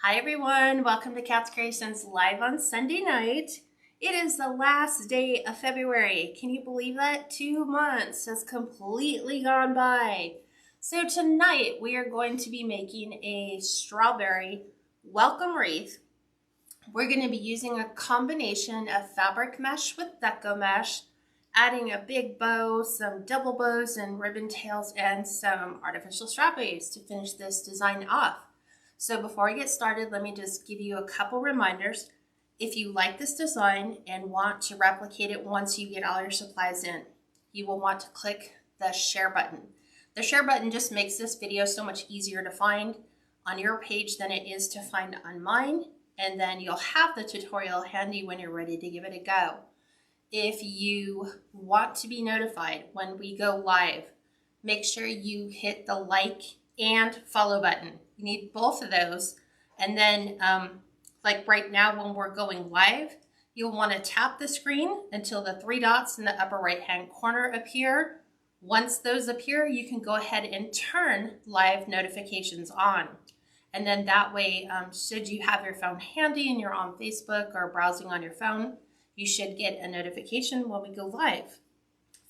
Hi everyone, welcome to Kats Creations live on Sunday night. It is the last day of February. Can you believe that? 2 months has completely gone by. So tonight we are going to be making a strawberry welcome wreath. We're going to be using a combination of fabric mesh with Deco mesh, adding a big bow, some double bows and ribbon tails, and some artificial strawberries to finish this design off. So before I get started, let me just give you a couple reminders. If you like this design and want to replicate it once you get all your supplies in, you will want to click the share button. The share button just makes this video so much easier to find on your page than it is to find on mine, and then you'll have the tutorial handy when you're ready to give it a go. If you want to be notified when we go live, make sure you hit the like and follow button. You need both of those. And then like right now when we're going live, you'll want to tap the screen until the 3 dots in the upper right hand corner appear. Once those appear, you can go ahead and turn live notifications on. And then that way, should you have your phone handy and you're on Facebook or browsing on your phone, you should get a notification when we go live.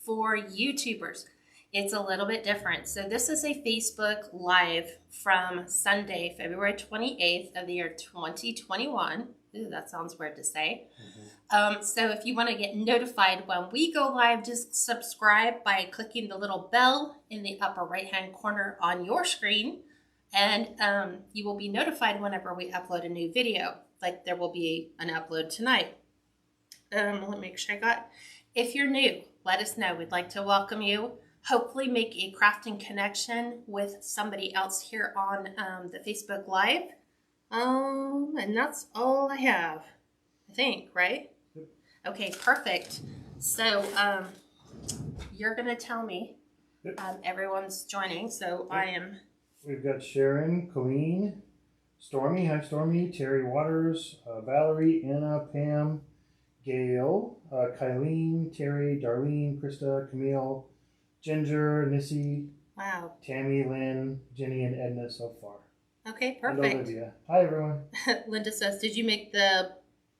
For YouTubers, it's a little bit different. So this is a Facebook Live from Sunday, February 28th of the year 2021. Ooh, that sounds weird to say. So if you want to get notified when we go live, just subscribe by clicking the little bell in the upper right-hand corner on your screen. And you will be notified whenever we upload a new video. Like there will be an upload tonight. Let me make sure I got. If you're new, let us know. We'd like to welcome you. Hopefully make a crafting connection with somebody else here on the Facebook Live. And that's all I have, I think, right? Okay, perfect. So you're going to tell me everyone's joining, so I am. We've got Sharon, Colleen, Stormy, hi Stormy, Terry Waters, Valerie, Anna, Pam, Gail, Kylene, Terry, Darlene, Krista, Camille, Ginger, Nissy, Wow. Tammy, Lynn, Jenny, and Edna so far. Okay, perfect. And Olivia. Hi, everyone. Linda says, did you make the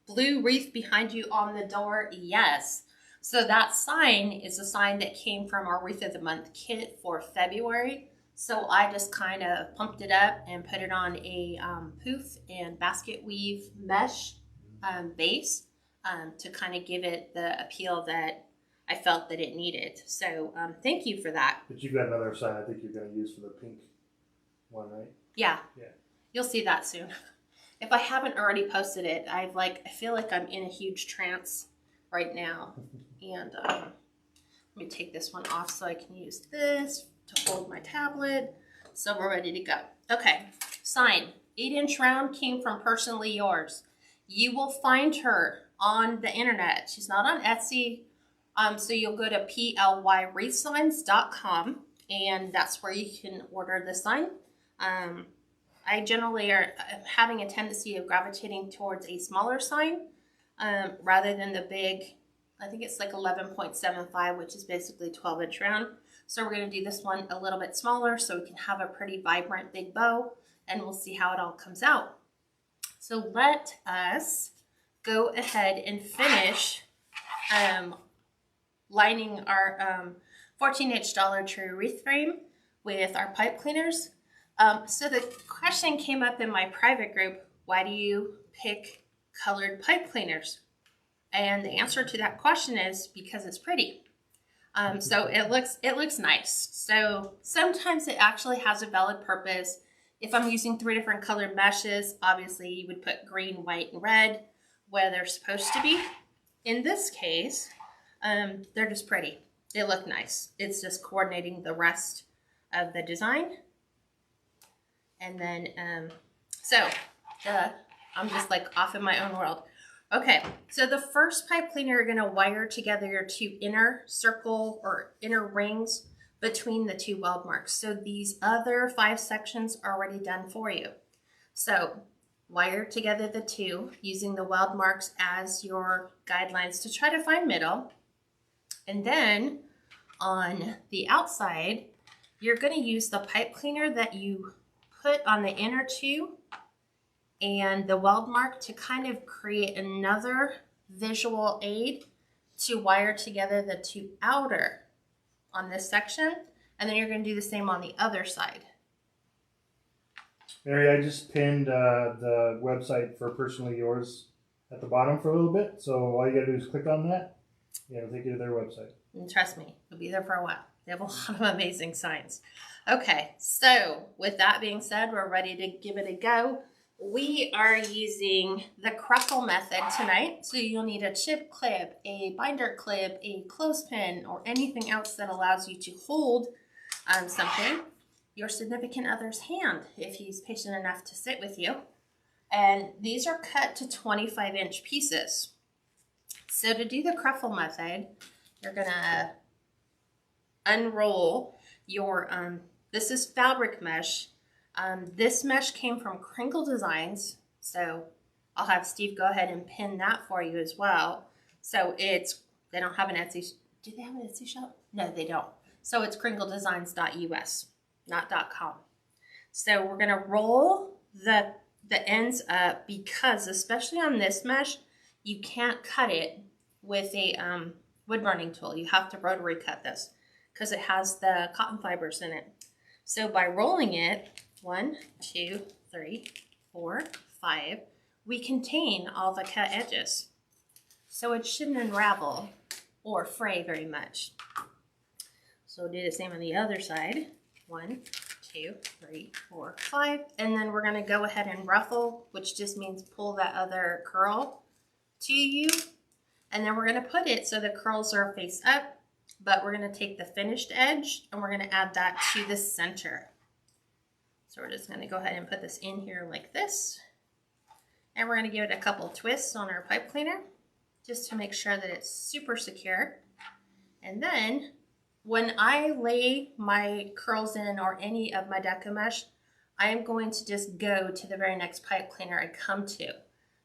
blue wreath behind you on the door? Yes. So that sign is a sign that came from our Wreath of the Month kit for February. So I just kind of pumped it up and put it on a poof and basket weave mesh base to kind of give it the appeal that I felt that it needed. So thank you for that. But you've got another sign I think you're going to use for the pink one, right? Yeah. Yeah. You'll see that soon. If I haven't already posted it, I feel like I'm in a huge trance right now. And let me take this one off so I can use this to hold my tablet. So we're ready to go. Okay, sign. 8-inch round came from Personally Yours. You will find her on the internet. She's not on Etsy. So you'll go to plywreathsigns.com and that's where you can order the sign. I generally am having a tendency of gravitating towards a smaller sign rather than the big, I think it's like 11.75, which is basically 12-inch round. So we're going to do this one a little bit smaller so we can have a pretty vibrant big bow, and we'll see how it all comes out. So let us go ahead and finish lining our 14-inch Dollar Tree wreath frame with our pipe cleaners. So the question came up in my private group, why do you pick colored pipe cleaners? And the answer to that question is because it's pretty. So it looks nice. So sometimes it actually has a valid purpose. If I'm using 3 different colored meshes, obviously you would put green, white, and red where they're supposed to be. In this case, they're just pretty. They look nice. It's just coordinating the rest of the design. And then, I'm just like off in my own world. Okay, so the first pipe cleaner, you're going to wire together your 2 inner circle or inner rings between the 2 weld marks. So these other 5 sections are already done for you. So wire together the 2 using the weld marks as your guidelines to try to find middle. And then on the outside, you're going to use the pipe cleaner that you put on the inner 2 and the weld mark to kind of create another visual aid to wire together the two outer on this section, and then you're going to do the same on the other side. Mary, I just pinned the website for Personally Yours at the bottom for a little bit, so all you gotta do is click on that. Yeah, it'll take you to their website. And trust me, you'll be there for a while. They have a lot of amazing signs. Okay, so with that being said, we're ready to give it a go. We are using the Cruffle method tonight, so you'll need a chip clip, a binder clip, a clothespin, or anything else that allows you to hold something. Your significant other's hand, if he's patient enough to sit with you. And these are cut to 25-inch pieces. So to do the Cruffle method, you're gonna unroll your, this is fabric mesh. This mesh came from Crinkle Designs, so I'll have Steve go ahead and pin that for you as well. So it's, they don't have an Etsy, do they have an Etsy shop? No, they don't. So it's crinkledesigns.us, not .com. So we're gonna roll the ends up, because especially on this mesh, you can't cut it with a wood burning tool. You have to rotary cut this because it has the cotton fibers in it. So by rolling it, 1, 2, 3, 4, 5, we contain all the cut edges. So it shouldn't unravel or fray very much. So we'll do the same on the other side. 1, 2, 3, 4, 5. And then we're going to go ahead and ruffle, which just means pull that other curl to you. And then we're going to put it so the curls are face up, but we're going to take the finished edge and we're going to add that to the center. So we're just going to go ahead and put this in here like this. And we're going to give it a couple twists on our pipe cleaner just to make sure that it's super secure. And then when I lay my curls in or any of my Deco mesh, I am going to just go to the very next pipe cleaner I come to.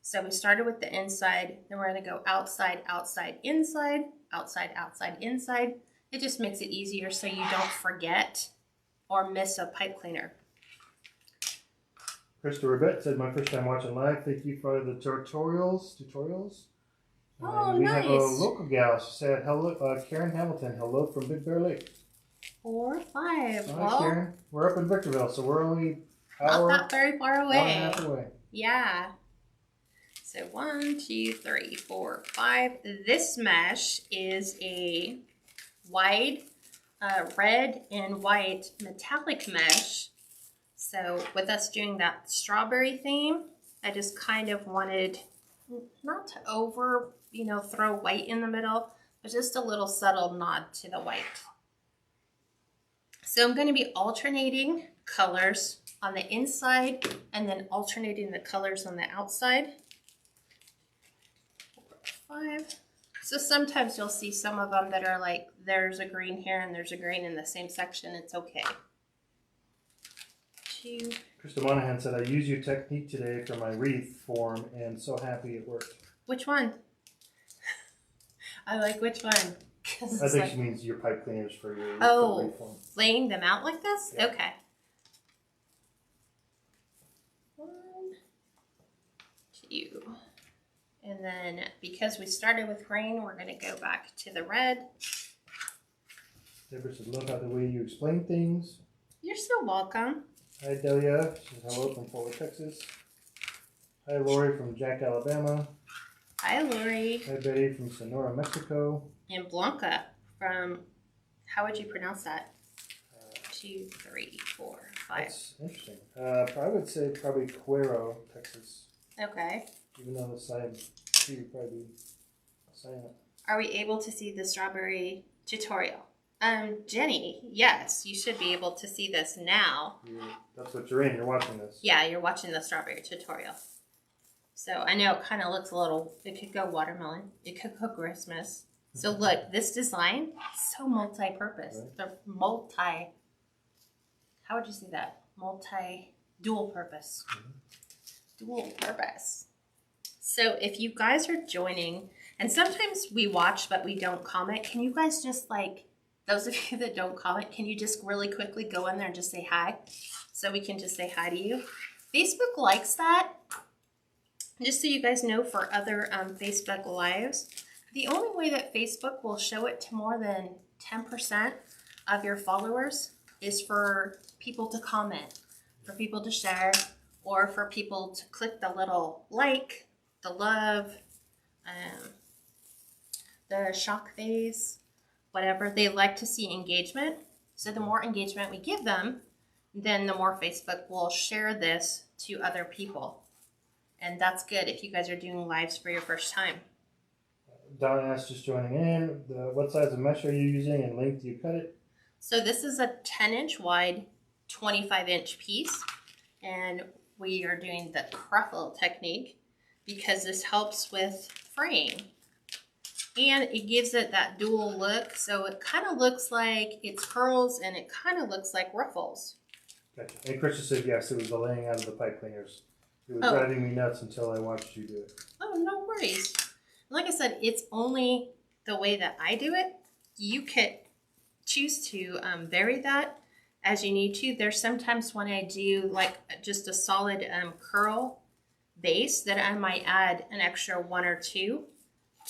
So we started with the inside, then we're going to go outside, outside, inside, outside, outside, inside. It just makes it easier so you don't forget or miss a pipe cleaner. Krista Rebet said, my first time watching live. Thank you for the tutorials. Oh, we nice. have a local gal. She said, hello, Karen Hamilton. Hello from Big Bear Lake. 4, 5. Hi, Well, Karen. We're up in Victorville, so we're only not that very far away. hour and a half away. Yeah. So 1, 2, 3, 4, 5. This mesh is a wide red and white metallic mesh. So with us doing that strawberry theme, I just kind of wanted not to over, throw white in the middle, but just a little subtle nod to the white. So I'm going to be alternating colors on the inside and then alternating the colors on the outside. 4, 5. So sometimes you'll see some of them that are like, there's a green here and there's a green in the same section. It's okay. 2. Krista Monahan said, I used your technique today for my wreath form and so happy it worked. Which one? I like which one? I think she means your pipe cleaners for your wreath form. Laying them out like this? Yeah. Okay. 1, 2. And then because we started with green, we're going to go back to the red. Deborah said, love how the way you explain things. You're so welcome. Hi, Delia. She says, hello from Fort Worth, Texas. Hi, Lori from Jack, Alabama. Hi, Lori. Hi, Betty from Sonora, Mexico. And Blanca from, how would you pronounce that? 2, 3, 4, 5. That's interesting. I would say probably Cuero, Texas. Okay. Even though the side T would probably be silent. Are we able to see the strawberry tutorial? Jenny, yes, you should be able to see this now. That's what you're in. You're watching this. Yeah, you're watching the strawberry tutorial. So I know it kind of looks a little, it could go watermelon. It could go Christmas. So look, this design, so multi-purpose. Right. They're how would you say that? Dual purpose. Mm-hmm. Dual purpose. So if you guys are joining, and sometimes we watch but we don't comment, can you guys just those of you that don't comment, can you just really quickly go in there and just say hi? So we can just say hi to you. Facebook likes that, Just so you guys know, for other Facebook Lives, the only way that Facebook will show it to more than 10% of your followers is for people to comment, for people to share, or for people to click the little like, the love, the shock face, whatever. They like to see engagement. So the more engagement we give them, then the more Facebook will share this to other people. And that's good if you guys are doing lives for your first time. Don asked, just joining in, what size of mesh are you using and length do you cut it? So this is a 10-inch wide, 25-inch piece. And we are doing the Cruffle technique because this helps with fraying. And it gives it that dual look. So it kind of looks like it's curls and it kind of looks like ruffles. Gotcha. And Krista said yes, it was the laying out of the pipe cleaners. It was driving me nuts until I watched you do it. Oh, no worries. Like I said, it's only the way that I do it. You could choose to vary that as you need to. There's sometimes when I do like just a solid curl base that I might add an extra 1 or 2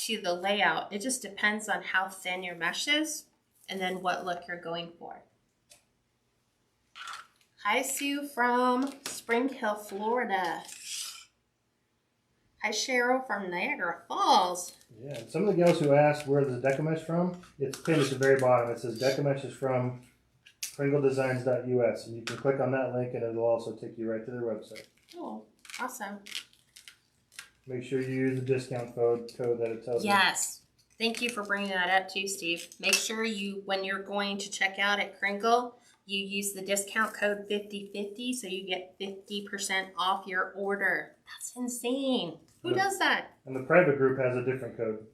to the layout. It just depends on how thin your mesh is and then what look you're going for. Hi, Sue from Spring Hill, Florida. Hi, Cheryl from Niagara Falls. Yeah, and some of the gals who asked where the Deco mesh from, it's pinned at the very bottom. It says Deco mesh is from kringledesigns.us, and you can click on that link and it'll also take you right to their website. Oh, awesome. Make sure you use the discount code that it tells you. Yes. Thank you for bringing that up too, Steve. Make sure you, when you're going to check out at Kringle, you use the discount code 5050 so you get 50% off your order. That's insane. Who does that? And the private group has a different code.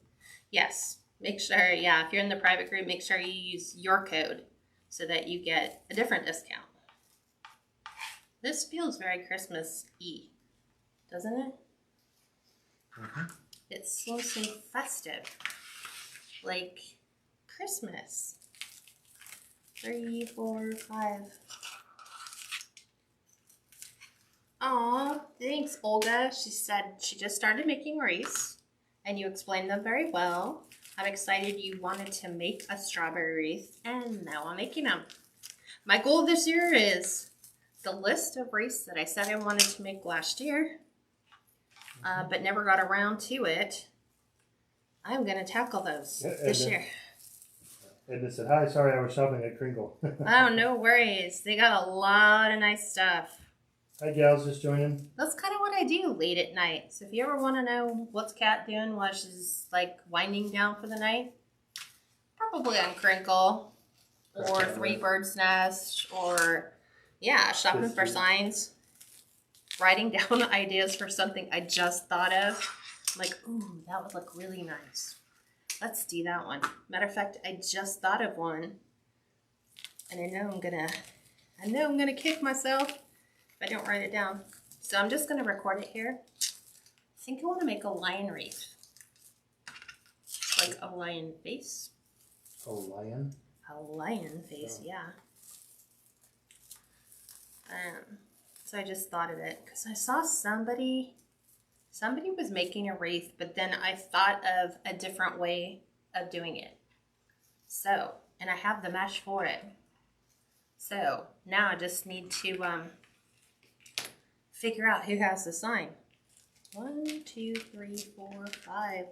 Yes. Make sure, yeah, if you're in the private group, make sure you use your code so that you get a different discount. This feels very Christmas-y, doesn't it? Mm-hmm. It seems so festive, like Christmas. 3, 4, 5. Aw, thanks, Olga. She said she just started making wreaths, and you explained them very well. I'm excited you wanted to make a strawberry wreath, and now I'm making them. My goal this year is the list of wreaths that I said I wanted to make last year, but never got around to it. I'm going to tackle those this year. Edna said, hi, sorry I was shopping at Kringle. Oh, no worries. They got a lot of nice stuff. Hi, gals, just joining. That's kind of what I do late at night. So if you ever want to know what's Kat doing while she's like winding down for the night, probably on Crinkle or Three Birds Nest or, yeah, shopping for signs, writing down ideas for something I just thought of. I'm like, ooh, that would look really nice. Let's do that one. Matter of fact, I just thought of one, and I know I'm gonna kick myself if I don't write it down. So I'm just gonna record it here. I think I want to make a lion wreath, like a lion face. A lion? A lion face, yeah. So I just thought of it because I saw somebody was making a wreath, but then I thought of a different way of doing it. So, and I have the mesh for it. So now I just need to figure out who has the sign. 1, 2, 3, 4, 5.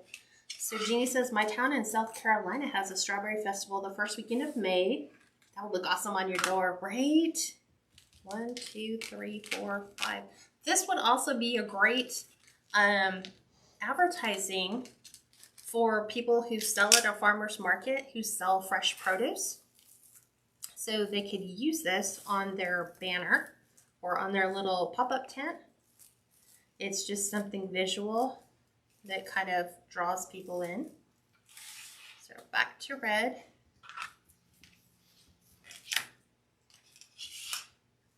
So Jeannie says, my town in South Carolina has a strawberry festival the first weekend of May. That would look awesome on your door, right? 1, 2, 3, 4, 5. This would also be a great advertising for people who sell at a farmer's market, who sell fresh produce. So they could use this on their banner or on their little pop-up tent. It's just something visual that kind of draws people in. So back to red.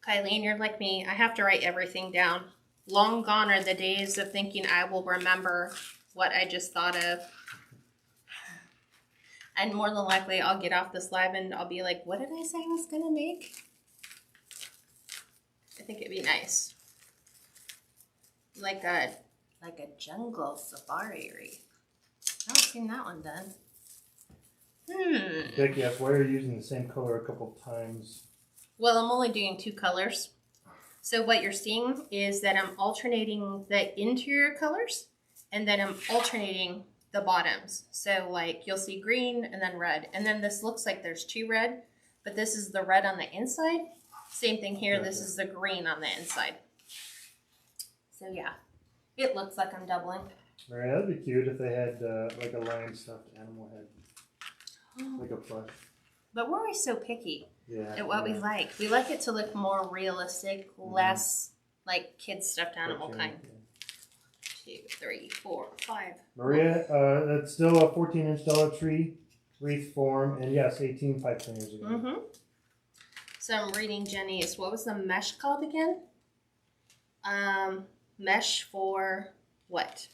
Kylene, you're like me. I have to write everything down. Long gone are the days of thinking I will remember what I just thought of. And more than likely, I'll get off this live and I'll be like, what did I say I was going to make? I think it'd be nice. Like a like a jungle safari wreath. I haven't seen that one done. Becky asked, why are you using the same color a couple times? Well, I'm only doing 2 colors. So what you're seeing is that I'm alternating the interior colors and then I'm alternating the bottoms. So like you'll see green and then red. And then this looks like there's 2 red, but this is the red on the inside. Same thing here. This is the green on the inside. So yeah, it looks like I'm doubling. All right, that'd be cute if they had like a lion stuffed animal head, like a plush. But we're always so picky at what we like. We like it to look more realistic, less like kids stuffed animal kind. 2, 3, 4, 5. Maria, that's still a 14-inch dollar tree wreath form, and yes, 18 pipe cleaners again. So I'm reading Jenny's. What was the mesh called again? Mesh for what?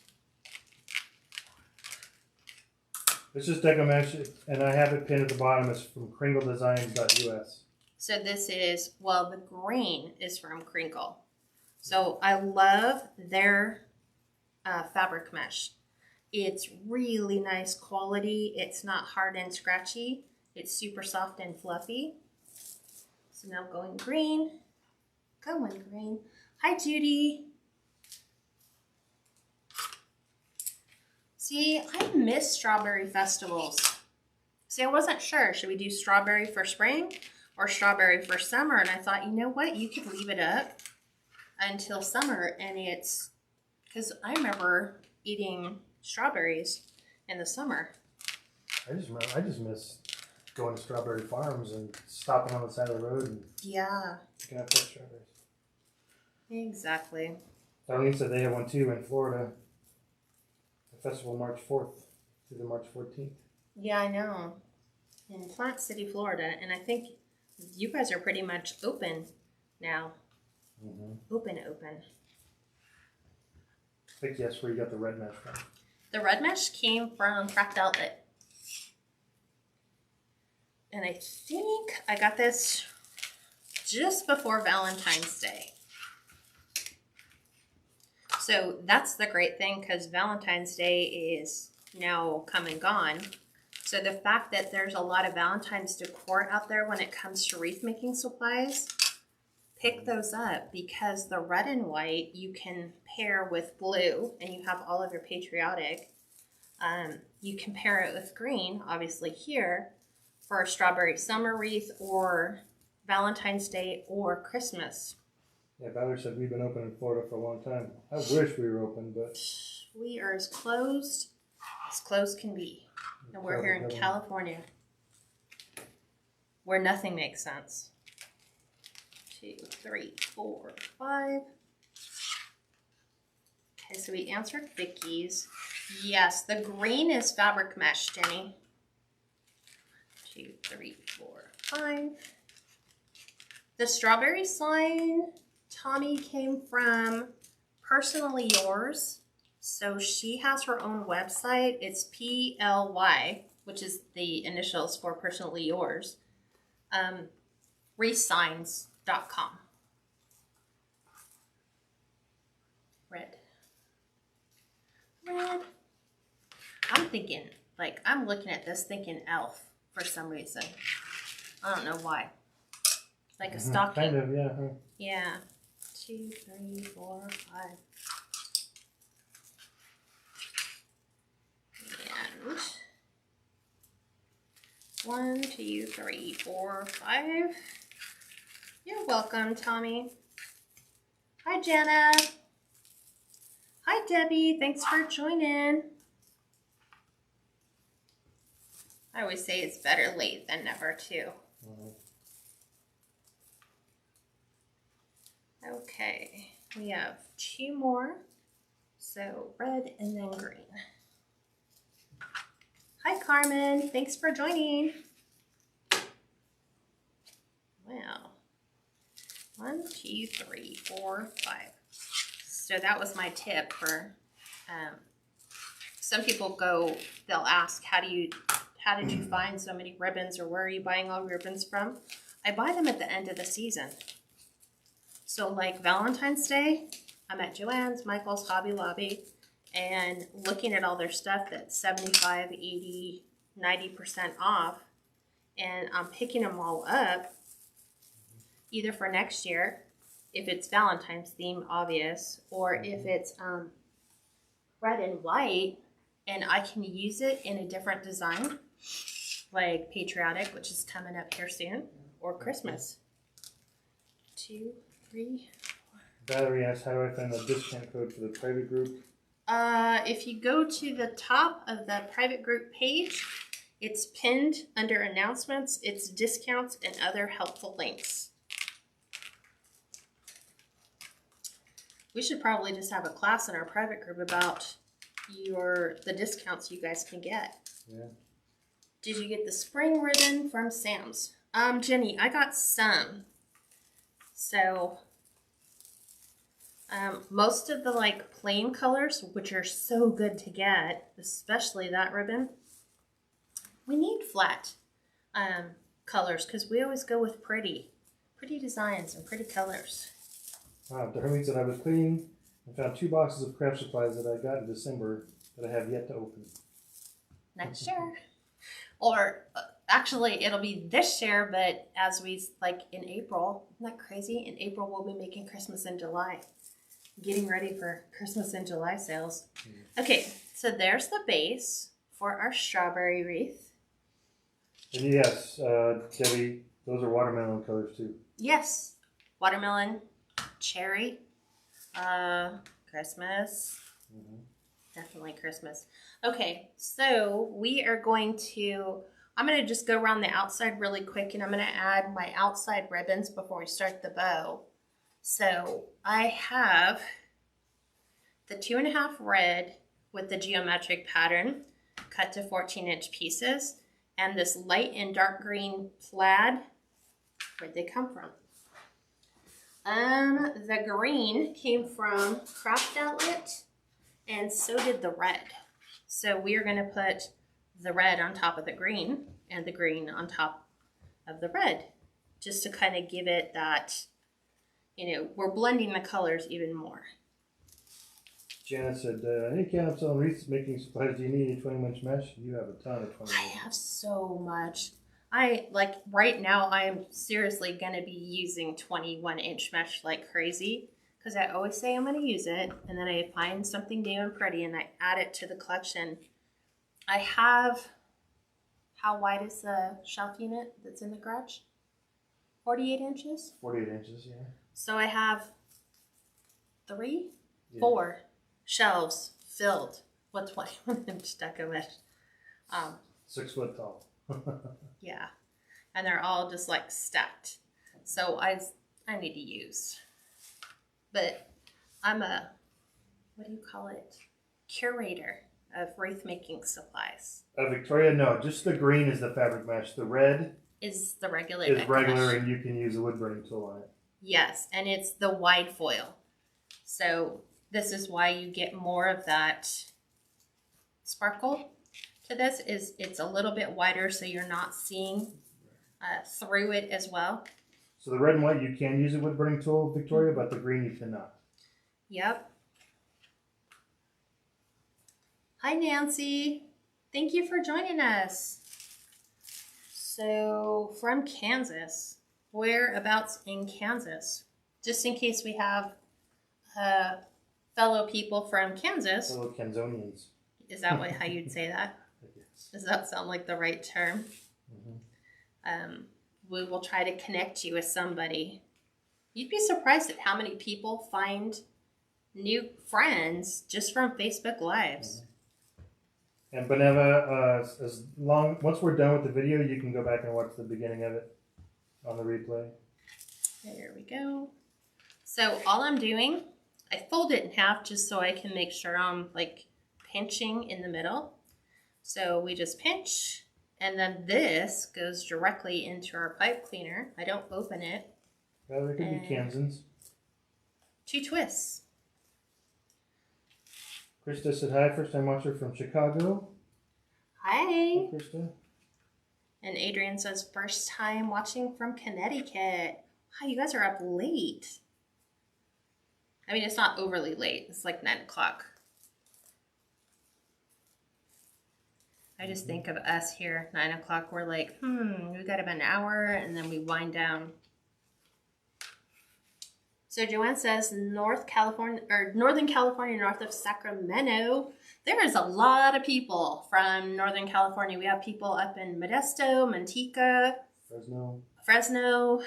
It's just Deco mesh, and I have it pinned at the bottom. It's from kringledesigns.us. So this is, well, the green is from Crinkle. So I love their fabric mesh. It's really nice quality. It's not hard and scratchy. It's super soft and fluffy. So now going green. Going green. Hi, Judy. See, I miss strawberry festivals. See, I wasn't sure. Should we do strawberry for spring or strawberry for summer? And I thought, you know what? You could leave it up until summer. And it's, because I remember eating strawberries in the summer. I just miss going to strawberry farms and stopping on the side of the road and picking up fresh strawberries. Exactly. Darlene said they have one too in Florida. The festival March 4th through the March 14th. Yeah, I know. In Plant City, Florida. And I think you guys are pretty much open now. Open. I think yes, where you got the red mesh from. The red mesh came from Craft Outlet. And I think I got this just before Valentine's Day. So that's the great thing because Valentine's Day is now come and gone. So the fact that there's a lot of Valentine's decor out there when it comes to wreath making supplies, pick those up because the red and white you can pair with blue and you have all of your patriotic. You can pair it with green, obviously here, for a strawberry summer wreath or Valentine's Day or Christmas. Yeah, Valerie said we've been open in Florida for a long time. I wish we were open, but we are as closed can be. And we're here in California, where nothing makes sense. 2, 3, 4, 5. Okay, so we answered Vicky's. Yes, the green is fabric mesh, Jenny. 2, 3, 4, 5. The strawberry sign, Tommy, came from Personally Yours. So she has her own website. It's PLY, which is the initials for Personally Yours. Wreathsigns.com. Red. I'm thinking, like, I'm looking at this thinking elf for some reason. I don't know why. Like a stocking. Kind of, yeah. Yeah. 2, 3, 4, 5. And 1, 2, 3, 4, 5. You're welcome, Tommy. Hi, Jenna. Hi, Debbie. Thanks for joining. I always say it's better late than never, too. Okay, we have 2 more. So red and then green. Hi, Carmen. Thanks for joining. Wow. 1, 2, 3, 4, 5. So that was my tip for some people they'll ask, how did you find so many ribbons, or where are you buying all ribbons from? I buy them at the end of the season. So like Valentine's Day, I'm at Joann's, Michael's, Hobby Lobby, and looking at all their stuff that's 75, 80, 90% off. And I'm picking them all up either for next year, if it's Valentine's theme, obvious, or if it's red and white, and I can use it in a different design, like patriotic, which is coming up here soon, or Christmas. 2, 3. Valerie asks, how do I find the discount code for the private group? If you go to the top of the private group page, it's pinned under announcements, it's discounts and other helpful links. We should probably just have a class in our private group about the discounts you guys can get. Yeah. Did you get the spring ribbon from Sam's? Jenny, I got some. So, most of the like plain colors, which are so good to get, especially that ribbon, we need flat colors because we always go with pretty designs and pretty colors. Darlene said I was cleaning and found 2 boxes of craft supplies that I got in December that I have yet to open. Next year. Or actually, it'll be this year, but as we, like in April, isn't that crazy? In April, we'll be making Christmas in July. Getting ready for Christmas in July sales. Okay, so there's the base for our strawberry wreath. And yes, Debbie, those are watermelon colors too. Yes, watermelon, cherry, Christmas. Definitely Christmas. Okay, so we are going to, I'm going to just go around the outside really quick, and I'm going to add my outside ribbons before we start the bow. So I have the 2.5 red with the geometric pattern cut to 14-inch pieces, and this light and dark green plaid. Where'd they come from? The green came from Craft Outlet, and so did the red. So we are going to put the red on top of the green and the green on top of the red, just to kind of give it that, you know, we're blending the colors even more. Janet said, hey Kat, I'm selling wreaths making supplies. Do you need a 20-inch mesh? You have a ton of 20 I have so much. Like right now, I am seriously going to be using 21-inch mesh like crazy, because I always say I'm going to use it, and then I find something new and pretty, and I add it to the collection. I have, how wide is the shelf unit that's in the garage? 48 inches? 48 inches, yeah. So I have 4 shelves filled with 21-inch Deco mesh. 6 foot tall. Yeah, and they're all just like stacked. So I need to use, but I'm a, what do you call it? Curator of wreath making supplies. Victoria, no, just the green is the fabric mesh. The red Is the regular is Deco regular, mesh. and you can use a wood burning tool on it. Yes, and it's the wide foil. So this is why you get more of that sparkle to this. Is it's a little bit wider, so you're not seeing through it as well. So the red and white, you can use a wood burning tool, Victoria, but the green you cannot. Yep. Hi, Nancy. Thank you for joining us. So, from Kansas. Whereabouts in Kansas? Just in case we have fellow people from Kansas. Fellow Kansonians. Is that how you'd say that? Yes. Does that sound like the right term? We will try to connect you with somebody. You'd be surprised at how many people find new friends just from Facebook Lives. And Beneva, once we're done with the video, you can go back and watch the beginning of it on the replay. There we go. So all I'm doing, I fold it in half just so I can make sure I'm like pinching in the middle. So we just pinch, and then this goes directly into our pipe cleaner. I don't open it. Well, there could be Kansans. 2 twists. Krista said hi, first time watcher from Chicago. Hi. Hey, Krista. And Adrian says, first time watching from Connecticut. Hi, you guys are up late. I mean, it's not overly late. It's like 9 o'clock. I just think of us here, 9 o'clock. We're like, we got about an hour, and then we wind down. So Joanne says Northern California, north of Sacramento. There is a lot of people from Northern California. We have people up in Modesto, Manteca, Fresno,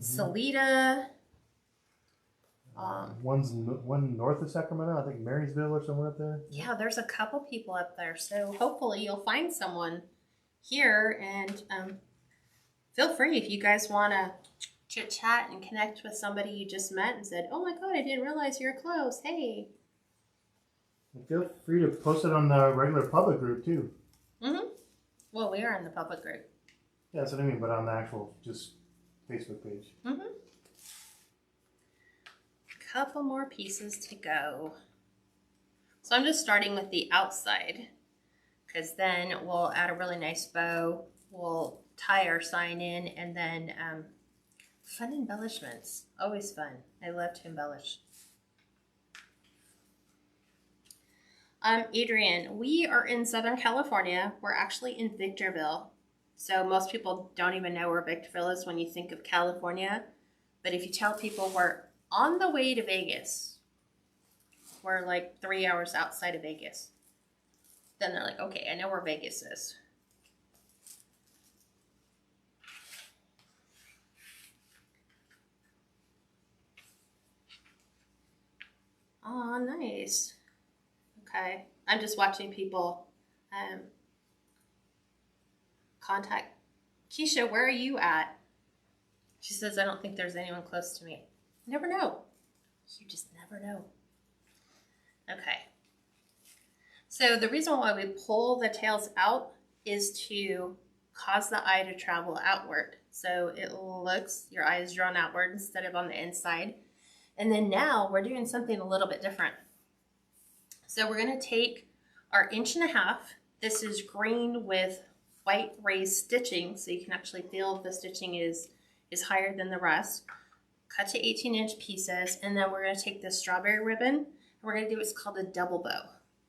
Salida. One north of Sacramento, I think Marysville or somewhere up there. Yeah, there's a couple people up there. So hopefully you'll find someone here, and feel free if you guys want to chit chat and connect with somebody you just met and said, oh my God, I didn't realize you're close. Hey. And feel free to post it on the regular public group too. Well, we are in the public group. Yeah, that's what I mean, but on the actual just Facebook page. Couple more pieces to go. So I'm just starting with the outside, because then we'll add a really nice bow. We'll tie our sign in, and then fun embellishments. Always fun. I love to embellish. Adrian, we are in Southern California. We're actually in Victorville. So most people don't even know where Victorville is when you think of California. But if you tell people we're on the way to Vegas, we're like 3 hours outside of Vegas, then they're like, okay, I know where Vegas is. Oh, nice. Okay, I'm just watching people contact. Keisha, where are you at? She says, I don't think there's anyone close to me. You never know. You just never know. Okay. So the reason why we pull the tails out is to cause the eye to travel outward. So it looks, your eye is drawn outward instead of on the inside. And then now we're doing something a little bit different. So we're going to take our 1.5 inches. This is green with white raised stitching, so you can actually feel the stitching is higher than the rest. Cut to 18-inch pieces, and then we're going to take this strawberry ribbon, and we're going to do what's called a double bow.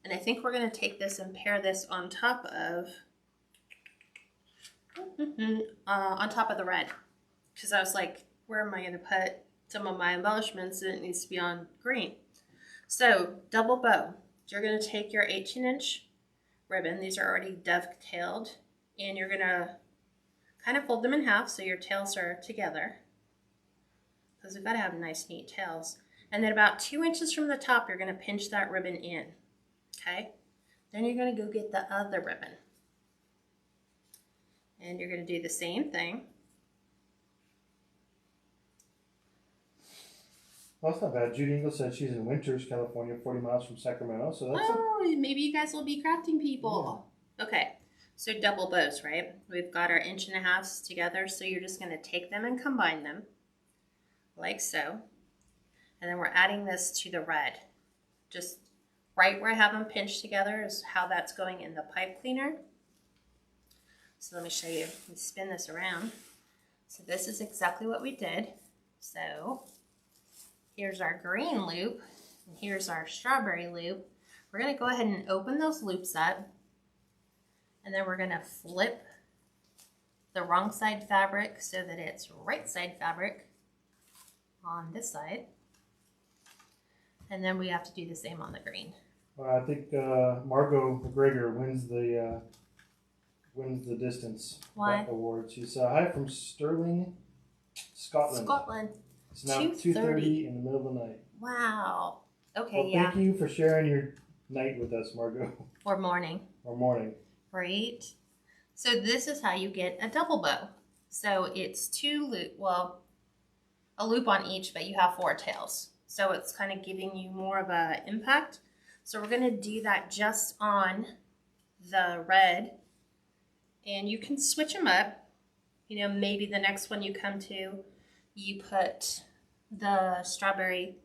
And I think we're going to take this and pair this on top of the red, because I was like, where am I going to put some of my embellishments? And it needs to be on green. So double bow. You're going to take your 18-inch ribbon. These are already dovetailed, and you're going to kind of fold them in half so your tails are together, because we've got to have nice, neat tails. And then about 2 inches from the top, you're going to pinch that ribbon in. Okay? Then you're going to go get the other ribbon. And you're going to do the same thing. Well, that's not bad. Judy Engel said she's in Winters, California, 40 miles from Sacramento. So that's maybe you guys will be crafting people. Yeah. Okay. So double bows, right? We've got our 1.5 inches together. So you're just going to take them and combine them like so. And then we're adding this to the red. Just right where I have them pinched together is how that's going in the pipe cleaner. So let me show you. Let me spin this around. So this is exactly what we did. So here's our green loop, and here's our strawberry loop. We're going to go ahead and open those loops up, and then we're going to flip the wrong side fabric so that it's right side fabric on this side. And then we have to do the same on the green. Well, I think Margot McGregor wins the distance award. She's hi from Stirling, Scotland. It's now 2:30 in the middle of the night. Wow. Okay, well, thank you for sharing your night with us, Margot. Or morning. Or morning. Right. So this is how you get a double bow. So it's a loop on each, but you have 4 tails. So it's kind of giving you more of a impact. So we're going to do that just on the red. And you can switch them up. You know, maybe the next one you come to, you put the strawberry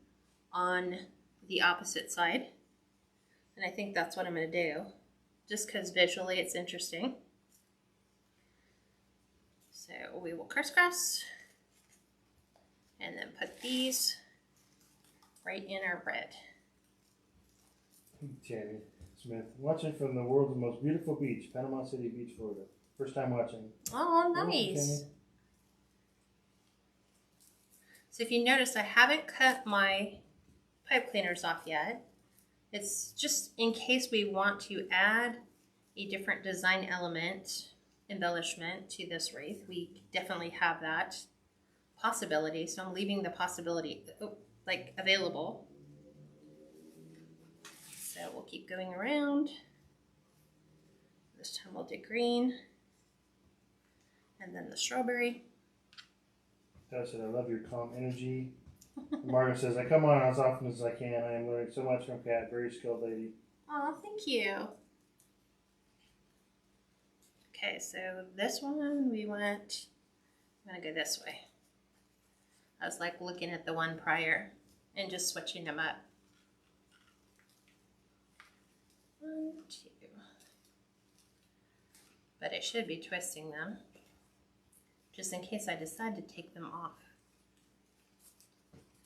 on the opposite side. And I think that's what I'm going to do, just because visually it's interesting. So we will crisscross, And then put these right in our bread. Tammy Smith, watching from the world's most beautiful beach, Panama City Beach, Florida. First time watching. Oh, nice. So if you notice, I haven't cut my pipe cleaners off yet. It's just in case we want to add a different design element, embellishment to this wreath. We definitely have that possibility. So I'm leaving the possibility available. So we'll keep going around. This time we'll do green. And then the strawberry. Dad said, I love your calm energy. Margaret says, I come on as often as I can. I am learning so much from Kat. Very skilled lady. Oh, thank you. Okay, so this one we went, I'm going to go this way. I was like looking at the one prior and just switching them up. 1, 2. But I should be twisting them just in case I decide to take them off.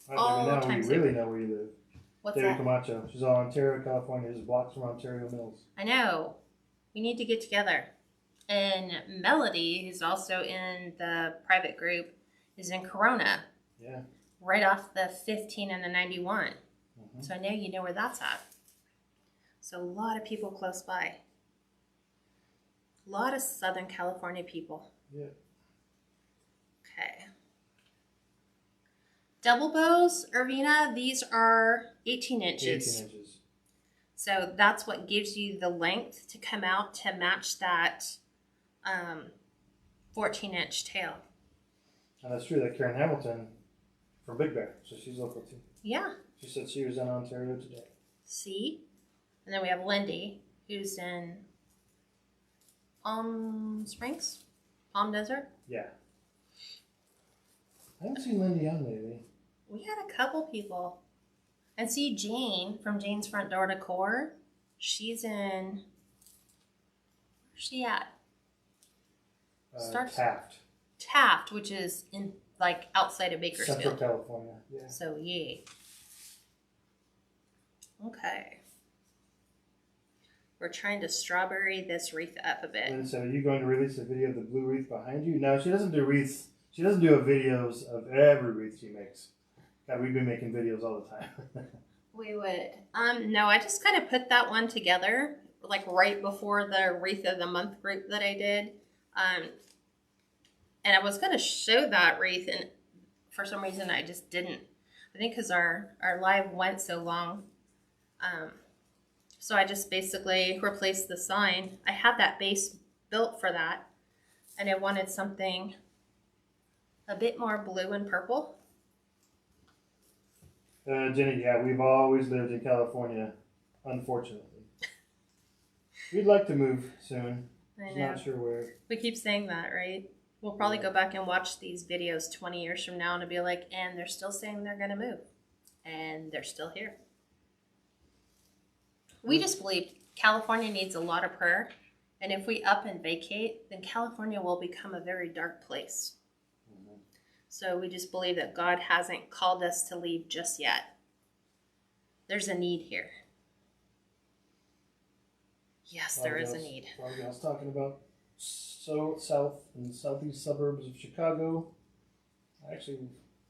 Now we really know where you live. What's Debbie that? Camacho. She's all Ontario, California. Just blocks from Ontario Mills. I know. We need to get together. And Melody, who's also in the private group, is in Corona. Yeah. Right off the 15 and the 91. Mm-hmm. So I know you know where that's at. So a lot of people close by. A lot of Southern California people. Yeah. Okay. Double bows, Irvina, these are 18 inches. 18 inches. So that's what gives you the length to come out to match that 14-inch tail. And that's true that Karen Hamilton from Big Bear, so she's local too. Yeah. She said she was in Ontario today. See? And then we have Lindy, who's in Palm Springs, Palm Desert. Yeah. I haven't seen Lindy on lately. We had a couple people. And see Jane from Jane's Front Door Decor. She's in, where's she at? Taft. Taft, which is in like outside of Bakersfield. Central California. Yeah. So yay. Okay. We're trying to strawberry this wreath up a bit. And so are you going to release a video of the blue wreath behind you? No, she doesn't do wreaths. She doesn't do videos of every wreath she makes. God, we've been making videos all the time. We would. No, I just kind of put that one together, like right before the Wreath of the Month group that I did. And I was going to show that wreath, and for some reason I just didn't. I think because our live went so long. So I just basically replaced the sign. I had that base built for that, and I wanted something a bit more blue and purple. Jenny, yeah, we've always lived in California, unfortunately. We'd like to move soon. I know. Not sure where. We keep saying that, right? We'll probably go back and watch these videos 20 years from now and be like, and they're still saying they're going to move. And they're still here. We just believe California needs a lot of prayer. And if we up and vacate, then California will become a very dark place. Mm-hmm. So we just believe that God hasn't called us to leave just yet. There's a need here. Yes, there is a need. I was talking about south and southeast suburbs of Chicago. I actually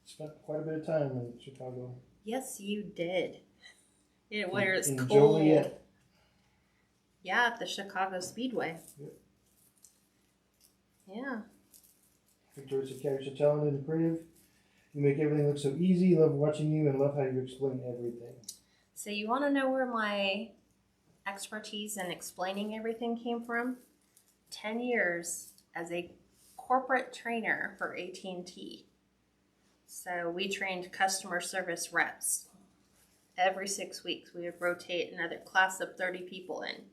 spent quite a bit of time in Chicago. Yes, you did. Where it's cold. Joliet. Yeah, at the Chicago Speedway. Yep. Yeah. Victoria said, Kat, you're so talented and creative. You make everything look so easy. Love watching you and love how you explain everything. So you want to know where my expertise in explaining everything came from? 10 years as a corporate trainer for AT&T. So we trained customer service reps. Every 6 weeks we would rotate another class of 30 people in.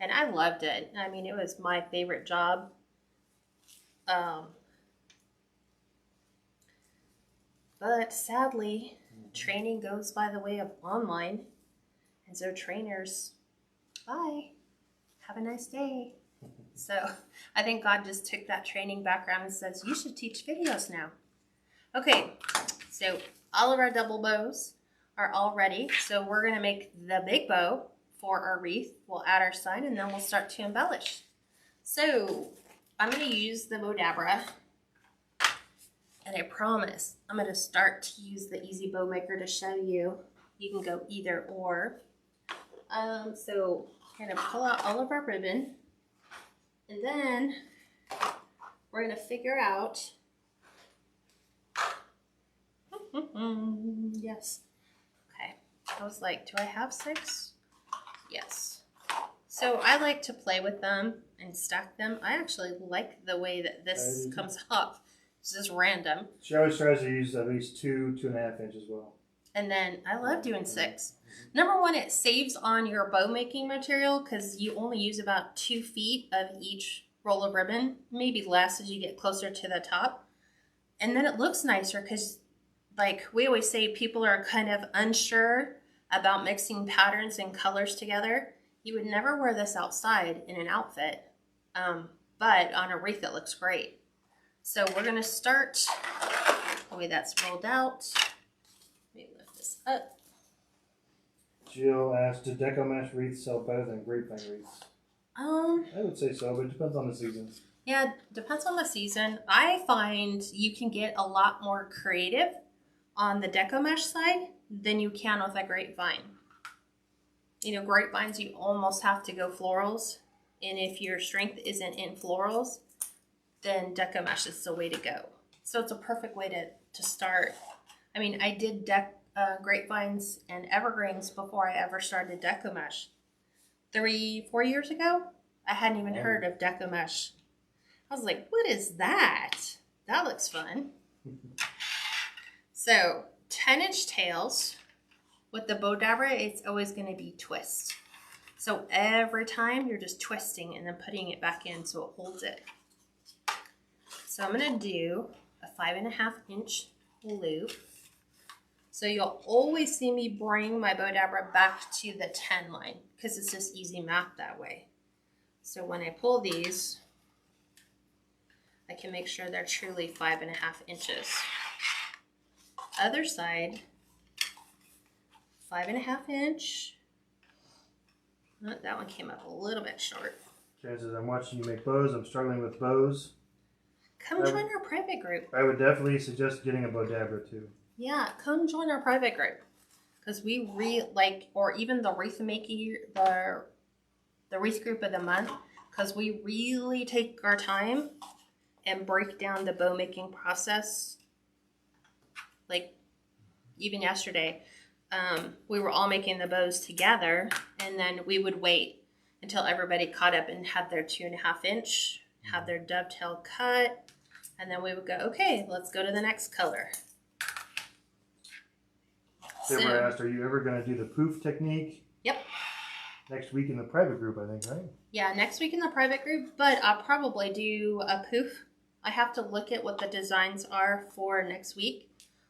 And I loved it. I mean, it was my favorite job. But sadly, training goes by the way of online. And so trainers, bye, have a nice day. So I think God just took that training background and says, you should teach videos now. Okay, So all of our double bows are all ready. So we're gonna make the big bow for our wreath. We'll add our sign and then we'll start to embellish. So I'm gonna use the Bodabra, and I promise I'm gonna start to use the Easy Bow Maker to show you. You can go either or. So we're gonna pull out all of our ribbon, and then we're gonna figure out, yes. Okay, I was like, do I have 6? Yes. So I like to play with them and stack them. I actually like the way that this comes off. It's just random. She always tries to use at least 2.5 inches as well. And then I love doing 6. Number one, it saves on your bow making material because you only use about 2 feet of each roll of ribbon, maybe less as you get closer to the top. And then it looks nicer because, like we always say, people are kind of unsure about mixing patterns and colors together. You would never wear this outside in an outfit, but on a wreath it looks great. So we're gonna start the way that's rolled out. Let me lift this up. Jill asked, "Did Deco mesh wreaths sell better than grapevine wreaths?" I would say so, but it depends on the season. Yeah, depends on the season. I find you can get a lot more creative on the Deco mesh side than you can with a grapevine. You know, grapevines, you almost have to go florals. And if your strength isn't in florals, then Deco mesh is the way to go. So it's a perfect way to start. I mean, I did grapevines and evergreens before I ever started Deco mesh. 3-4 years ago, I hadn't even heard of Deco mesh. I was like, what is that? That looks fun. So 10-inch tails. With the Bodabra, it's always going to be twist. So every time you're just twisting and then putting it back in so it holds it. So I'm going to do a 5.5-inch loop. So you'll always see me bring my Bodabra back to the 10 line because it's just easy math that way. So when I pull these, I can make sure they're truly 5.5 inches. Other side, 5.5 inch. Oh, that one came up a little bit short. Jen says, "I'm watching you make bows. I'm struggling with bows." Come join our private group. I would definitely suggest getting a Bodabra too. Yeah, come join our private group because we or even the wreath making, the wreath group of the month, because we really take our time and break down the bow making process. Like even yesterday, we were all making the bows together, and then we would wait until everybody caught up and had their 2.5 inch, had their dovetail cut, and then we would go, okay, let's go to the next color. Deborah asked, "Are you ever going to do the poof technique?" Yep. Next week in the private group, I think, right? Yeah, next week in the private group, but I'll probably do a poof. I have to look at what the designs are for next week.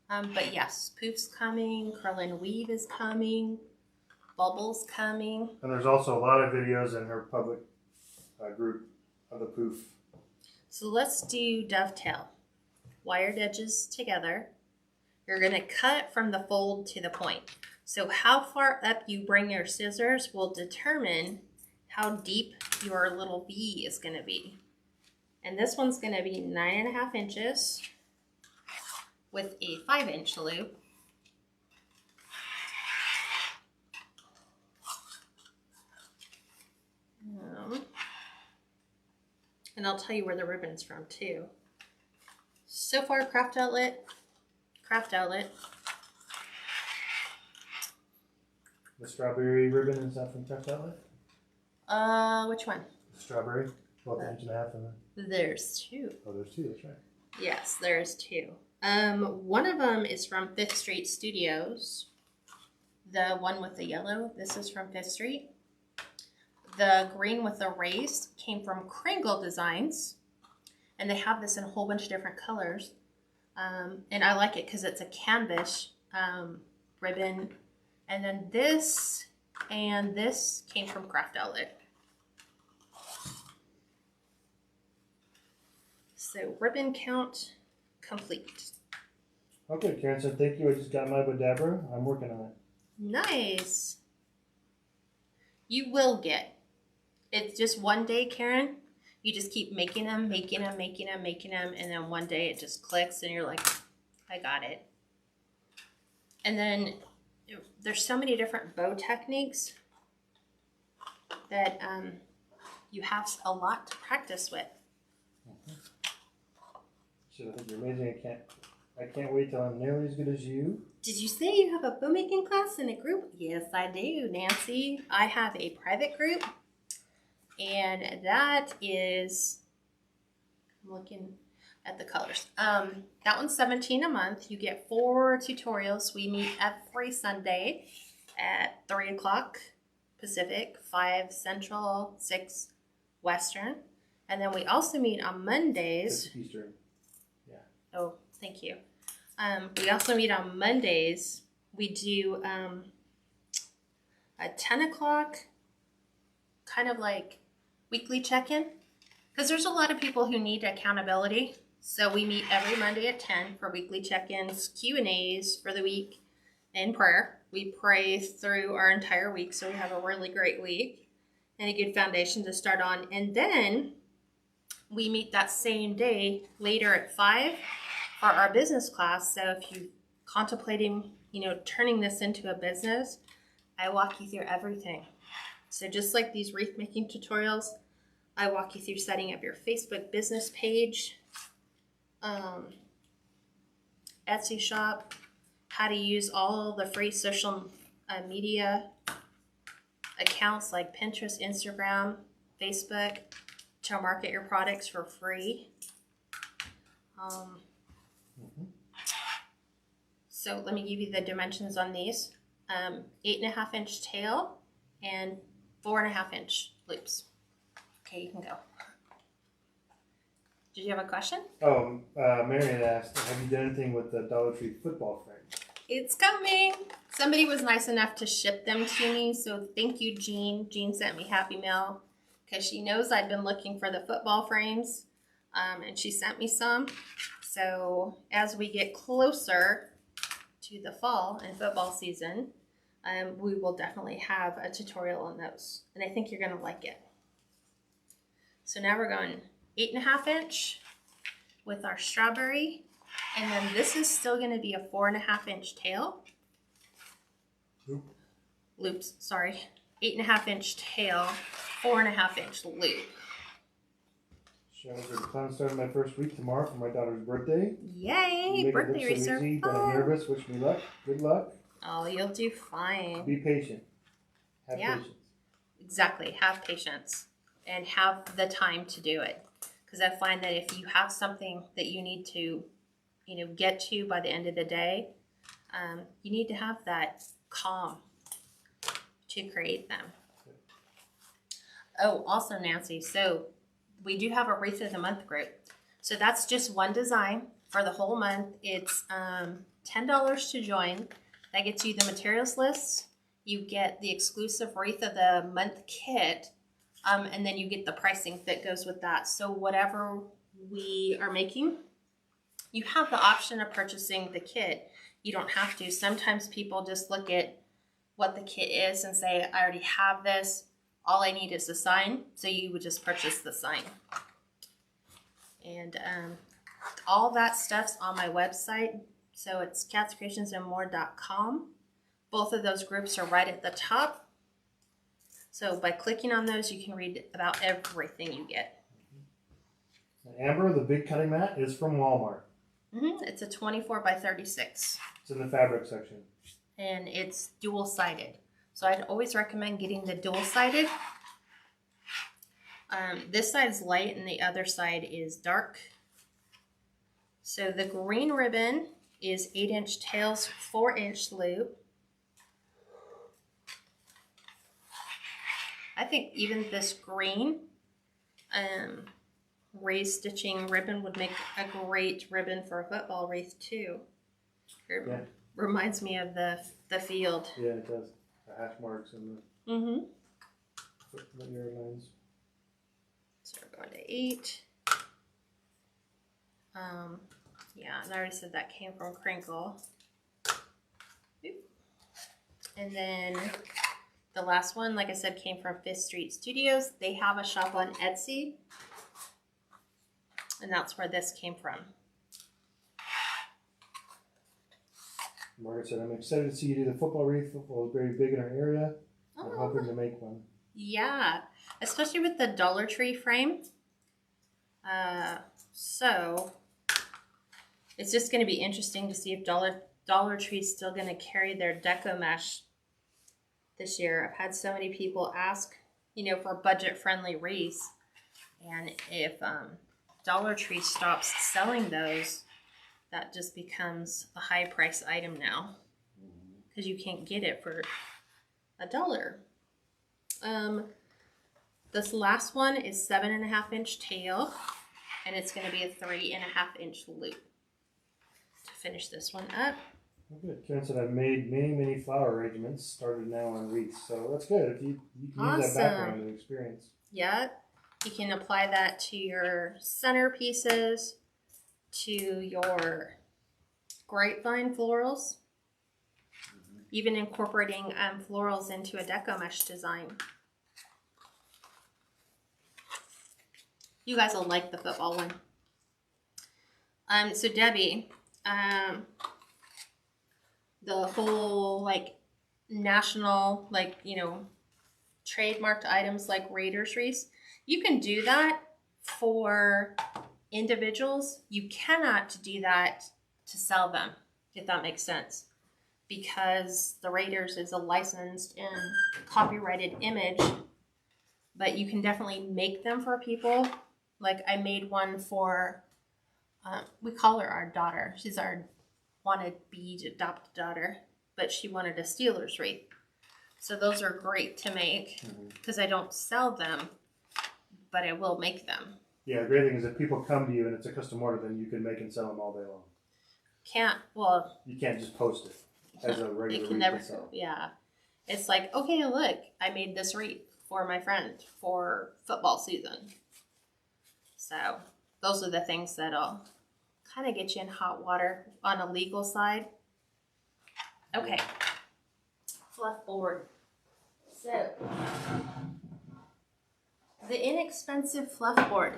But yes, poof's coming, curl and weave is coming, bubbles coming. And there's also a lot of videos in her public group of the poof. So let's do dovetail. Wired edges together. You're going to cut from the fold to the point. So how far up you bring your scissors will determine how deep your little V is going to be. And this one's going to be 9.5 inches with a 5-inch loop. And I'll tell you where the ribbon's from too. So far, craft outlet. The strawberry ribbon, is that from Craft Outlet? Which one? Strawberry, both 1.5 inches. There's 2. Oh, there's 2, that's right. Yes, there's 2. One of them is from 5th Street Studios. The one with the yellow, this is from 5th Street. The green with the raised came from Kringle Designs. And they have this in a whole bunch of different colors. And I like it because it's a canvas ribbon. And then this and this came from Craft Outlet. So ribbon count complete. Okay, Karen said thank you. I just got my Bodabra. I'm working on it. Nice. You will get. It's just one day, Karen. You just keep making them, and then one day it just clicks and you're like, I got it. And then there's so many different bow techniques that you have a lot to practice with. So I think you're amazing. I can't wait till I'm nearly as good as you. Did you say you have a bow making class in a group? Yes, I do, Nancy. I have a private group, and that is, I'm looking at the colors. That one's $17 a month. You get 4 tutorials. We meet every Sunday at 3 o'clock Pacific, 5 Central, 6 Western. And then we also meet on Mondays. 6 Eastern. Yeah. Oh, thank you. We also meet on Mondays. We do a 10 o'clock kind of like weekly check-in. Because there's a lot of people who need accountability. So we meet every Monday at 10 for weekly check-ins, Q&As for the week, and prayer. We pray through our entire week, so we have a really great week and a good foundation to start on. And then we meet that same day later at 5 for our business class. So if you're contemplating, turning this into a business, I walk you through everything. So just like these wreath making tutorials, I walk you through setting up your Facebook business page, Etsy shop, how to use all the free social media accounts like Pinterest, Instagram, Facebook to market your products for free. So let me give you the dimensions on these. 8.5 inch tail and 4.5 inch loops. Okay, you can go. Did you have a question? Oh, Marion asked, have you done anything with the Dollar Tree football frame? It's coming. Somebody was nice enough to ship them to me, so thank you, Jean. Jean sent me Happy Mail because she knows I've been looking for the football frames, and she sent me some. So as we get closer to the fall and football season, we will definitely have a tutorial on those, and I think you're going to like it. So now we're going 8.5 inch with our strawberry, and then this is still going to be a 4.5 inch tail. Loops, sorry. 8.5 inch tail, 4.5 inch loop. Shadows are planning to start my first week tomorrow for my daughter's birthday. Yay! Birthday wreaths are fun. But I'm nervous. Wish me luck. Good luck. Oh, you'll do fine. Be patient. Have patience. Exactly. Have patience and have the time to do it. Because I find that if you have something that you need to, get to by the end of the day, you need to have that calm to create them. Oh, also, Nancy, so we do have a Wreath of the Month group. So that's just one design for the whole month. It's $10 to join. That gets you the materials list. You get the exclusive Wreath of the Month kit. And then you get the pricing that goes with that. So whatever we are making, you have the option of purchasing the kit. You don't have to. Sometimes people just look at what the kit is and say, I already have this. All I need is the sign. So you would just purchase the sign. And all that stuff's on my website. So it's KatsCreationsNMore.com. Both of those groups are right at the top. So by clicking on those, you can read about everything you get. Amber, the big cutting mat is from Walmart. It's a 24 by 36. It's in the fabric section. And it's dual-sided. So I'd always recommend getting the dual-sided. This side's light and the other side is dark. So the green ribbon is 8 inch tails, 4 inch loop. I think even this green raised stitching ribbon would make a great ribbon for a football wreath too. It reminds me of the field. Yeah, it does. The hash marks and the lines. So we're going to 8. Yeah, and I already said that came from Crinkle. Oop. And then the last one, like I said, came from Fifth Street Studios. They have a shop on Etsy. And that's where this came from. Margaret said, I'm excited to see you do the football wreath. Football is very big in our area. I'm hoping to make one. Yeah, especially with the Dollar Tree frame. So it's just going to be interesting to see if Dollar Tree is still going to carry their Deco mesh this year. I've had so many people ask, for budget-friendly wreaths, and if Dollar Tree stops selling those, that just becomes a high-price item now because you can't get it for $1. This last one is 7.5-inch tail, and it's going to be a 3.5-inch loop to finish this one up. Oh, good. Karen said I've made many flower arrangements, started now on wreaths, so that's good. If you can use that background and experience. Yeah, you can apply that to your center pieces, to your grapevine florals, even incorporating florals into a Deco mesh design. You guys will like the football one. So Debbie, the whole national, trademarked items like Raiders wreaths, you can do that for individuals. You cannot do that to sell them, if that makes sense, because the Raiders is a licensed and copyrighted image, but you can definitely make them for people. Like I made one for, we call her our daughter. She's our wanted be adopted daughter, but she wanted a Steelers wreath. So those are great to make because I don't sell them, but I will make them. Yeah, the great thing is if people come to you and it's a custom order, then you can make and sell them all day long. You can't just post it as a regular wreath itself. Yeah. It's like, okay, look, I made this wreath for my friend for football season. So those are the things that'll kind of get you in hot water on a legal side. Okay. Fluff board. So the inexpensive fluff board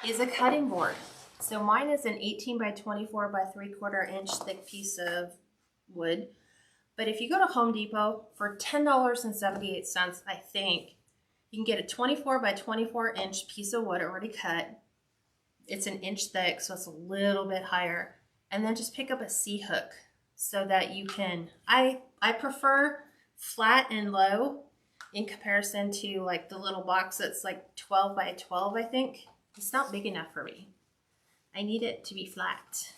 is a cutting board. So mine is an 18 by 24 by 3/4 inch thick piece of wood. But if you go to Home Depot for $10.78, I think, you can get a 24 by 24 inch piece of wood already cut. It's an inch thick, so it's a little bit higher. And then just pick up a C-hook so that you can, I prefer flat and low in comparison to like the little box that's like 12 by 12, I think. It's not big enough for me. I need it to be flat.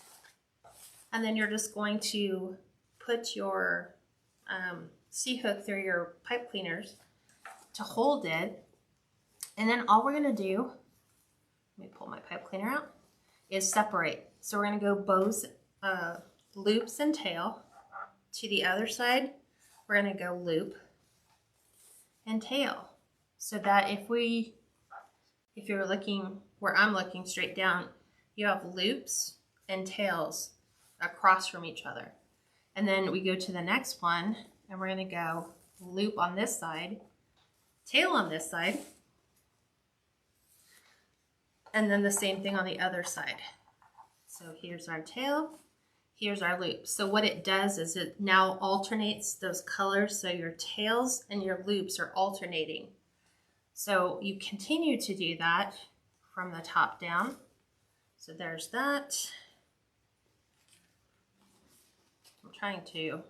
And then you're just going to put your C-hook through your pipe cleaners to hold it. And then all we're gonna do, let me pull my pipe cleaner out, is separate. So we're gonna go bows, loops and tail. To the other side, we're gonna go loop and tail. So that if you're looking where I'm looking straight down, you have loops and tails across from each other. And then we go to the next one and we're gonna go loop on this side, tail on this side, and then the same thing on the other side. So here's our tail, here's our loop. So what it does is it now alternates those colors, so your tails and your loops are alternating. So you continue to do that from the top down. So there's that. I'm trying to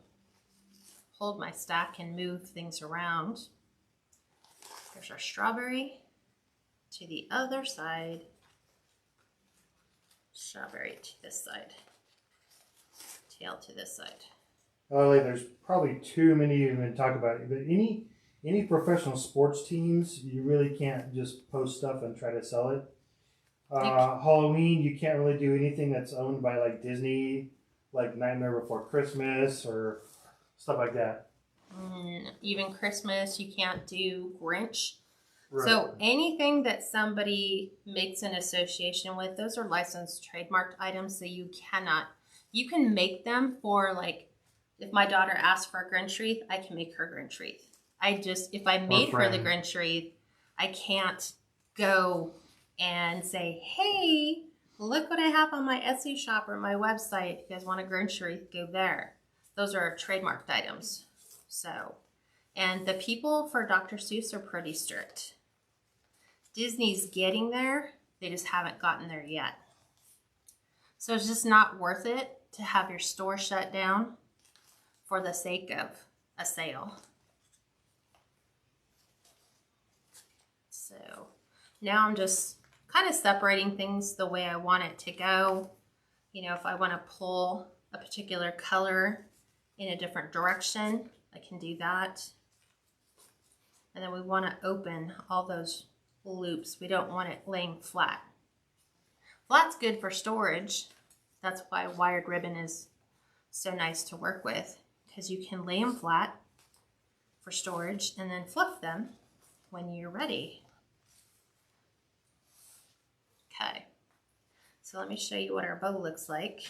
hold my stack and move things around. There's our strawberry to the other side. Strawberry to this side. Tail to this side. Oh, there's probably too many to even talk about it. But any professional sports teams, you really can't just post stuff and try to sell it. Halloween, you can't really do anything that's owned by like Disney, like Nightmare Before Christmas or stuff like that. Even Christmas, you can't do Grinch. Right. So anything that somebody makes an association with, those are licensed trademarked items, so you can make them for, like, if my daughter asks for a Grinch wreath, I can make her Grinch wreath. If I made her the Grinch wreath, I can't go and say, hey, look what I have on my Etsy shop or my website. If you guys want a Grinch wreath, go there. Those are trademarked items. So, and the people for Dr. Seuss are pretty strict. Disney's getting there. They just haven't gotten there yet. So it's just not worth it to have your store shut down for the sake of a sale. So now I'm just kind of separating things the way I want it to go. You know, if I want to pull a particular color in a different direction, I can do that. And then we want to open all those loops. We don't want it laying flat. Flat's good for storage. That's why wired ribbon is so nice to work with, because you can lay them flat for storage and then fluff them when you're ready. Okay, so let me show you what our bow looks like.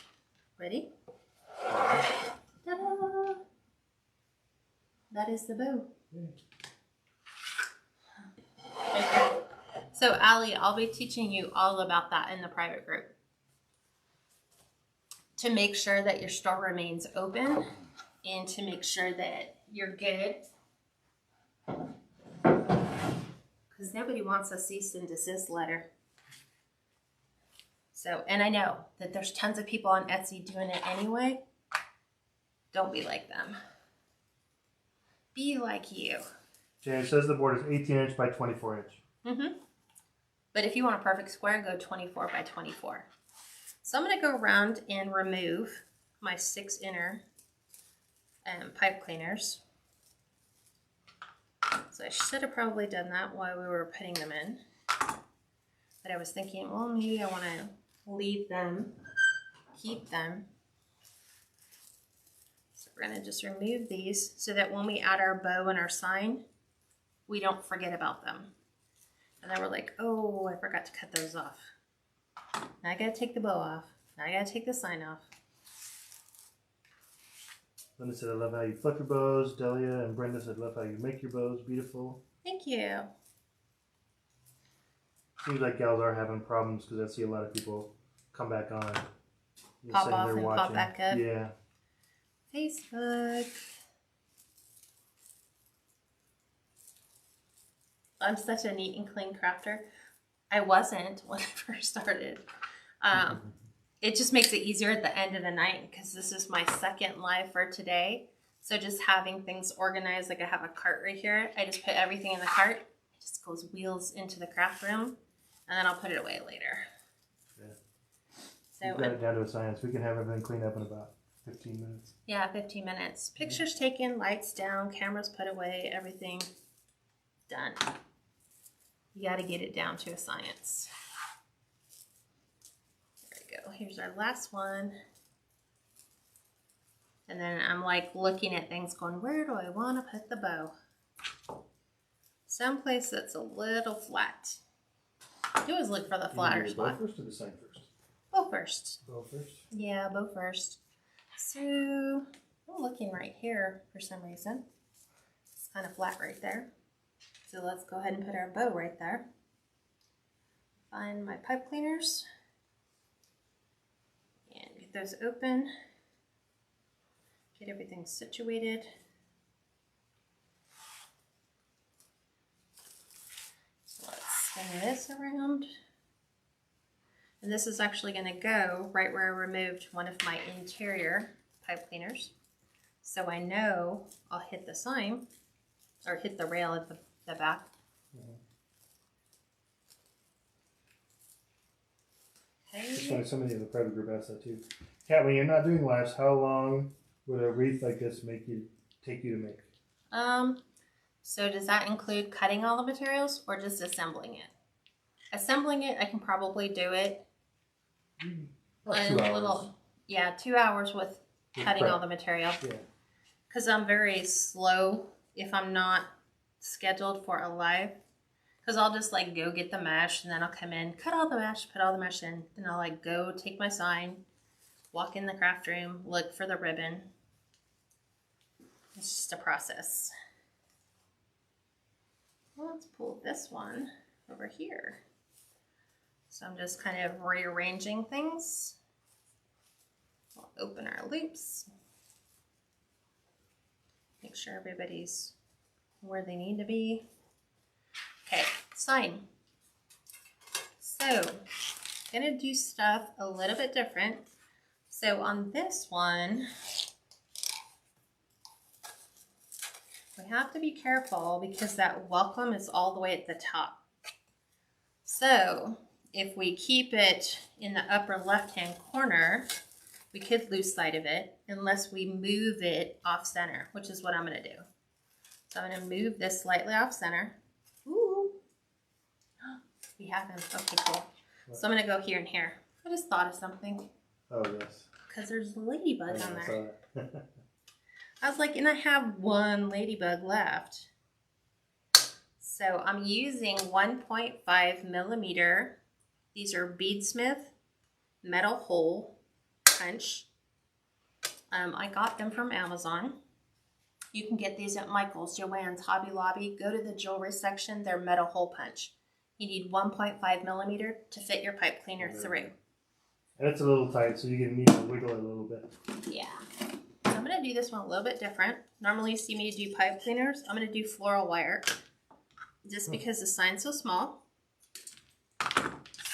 Ready? Ta-da! That is the bow. Okay. So Allie, I'll be teaching you all about that in the private group. To make sure that your store remains open and to make sure that you're good. Because nobody wants a cease and desist letter. So, and I know that there's tons of people on Etsy doing it anyway. Don't be like them. Be like you. Okay, it says the board is 18 inch by 24 inch. Mm-hmm. But if you want a perfect square, go 24 by 24. So I'm going to go around and remove my 6 inner pipe cleaners. So I should have probably done that while we were putting them in. But I was thinking, well, maybe I want to leave them, keep them. So we're going to just remove these so that when we add our bow and our sign, we don't forget about them. And then we're like, oh, I forgot to cut those off. Now I got to take the bow off. Now I got to take the sign off. Linda said, I love how you fluff your bows. Delia and Brenda said, love how you make your bows. Beautiful. Thank you. Seems like gals are having problems because I see a lot of people come back on. Pop off and pop back up. Yeah. Facebook. I'm such a neat and clean crafter. I wasn't when I first started. It just makes it easier at the end of the night because this is my second live for today. So just having things organized, like I have a cart right here. I just put everything in the cart. It just goes wheels into the craft room, and then I'll put it away later. Yeah. So You've got it down to a science. We can have everything cleaned up in about 15 minutes. Yeah, 15 minutes. Pictures taken, lights down, cameras put away, everything done. You got to get it down to a science. There we go. Here's our last one. And then I'm like looking at things going, where do I want to put the bow? Someplace that's a little flat. You always look for the flatter spot. Bow first or the sign first? Bow first. Bow first? Yeah, bow first. So I'm looking right here for some reason. It's kind of flat right there. So let's go ahead and put our bow right there. Find my pipe cleaners and get those open. Get everything situated. So let's spin this around. And this is actually going to go right where I removed one of my interior pipe cleaners. So I know I'll hit the sign or hit the rail at the back. Okay. It's funny, somebody in the private group asked that too. Kat, when you're not doing lives, how long would a wreath like this take you to make? So does that include cutting all the materials or just assembling it? Assembling it, I can probably do it About 2 hours. Yeah, 2 hours with cutting all the material. Yeah. Because I'm very slow if I'm not scheduled for a live. Because I'll just like go get the mesh and then I'll come in, cut all the mesh, put all the mesh in, and I'll like go take my sign, walk in the craft room, look for the ribbon. It's just a process. Well, let's pull this one over here. So I'm just kind of rearranging things. We'll open our loops. Make sure everybody's where they need to be. Okay, sign. So, I'm gonna do stuff a little bit different. So on this one, we have to be careful because that welcome is all the way at the top. So if we keep it in the upper left-hand corner, we could lose sight of it unless we move it off center, which is what I'm gonna do. So I'm gonna move this slightly off center. Ooh, we have him. Okay, cool. What? So I'm gonna go here and here. I just thought of something. Oh, yes. Because there's a ladybug on there. That. I was like, and I have one ladybug left. So I'm using 1.5 millimeter. These are Beadsmith metal hole punch. I got them from Amazon. You can get these at Michael's, Joann's, Hobby Lobby. Go to the jewelry section. They're metal hole punch. You need 1.5 millimeter to fit your pipe cleaner through. And it's a little tight, so you need to wiggle it a little bit. Yeah. So I'm going to do this one a little bit different. Normally you see me do pipe cleaners. I'm going to do floral wire just because the sign's so small.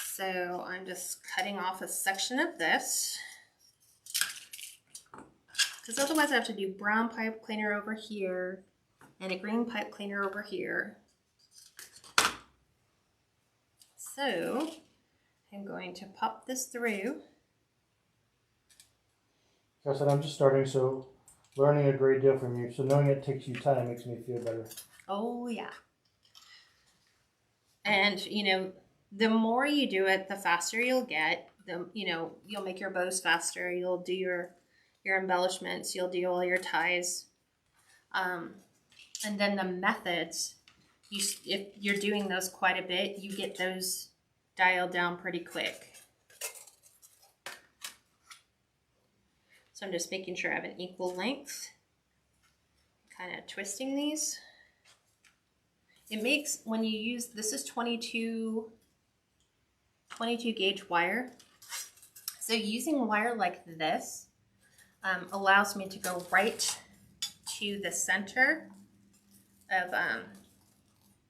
So I'm just cutting off a section of this. Because otherwise I have to do brown pipe cleaner over here and a green pipe cleaner over here. So I'm going to pop this through. Like I said, I'm just starting, so learning a great deal from you. So knowing it takes you time makes me feel better. Oh, yeah. And, you know, the more you do it, the faster you'll get. You'll make your bows faster. You'll do your embellishments. You'll do all your ties. And then the methods, if you're doing those quite a bit, you get those dialed down pretty quick. So I'm just making sure I have an equal length. Kind of twisting these. It makes, when you use, this is 22 gauge wire. So using wire like this allows me to go right to the center of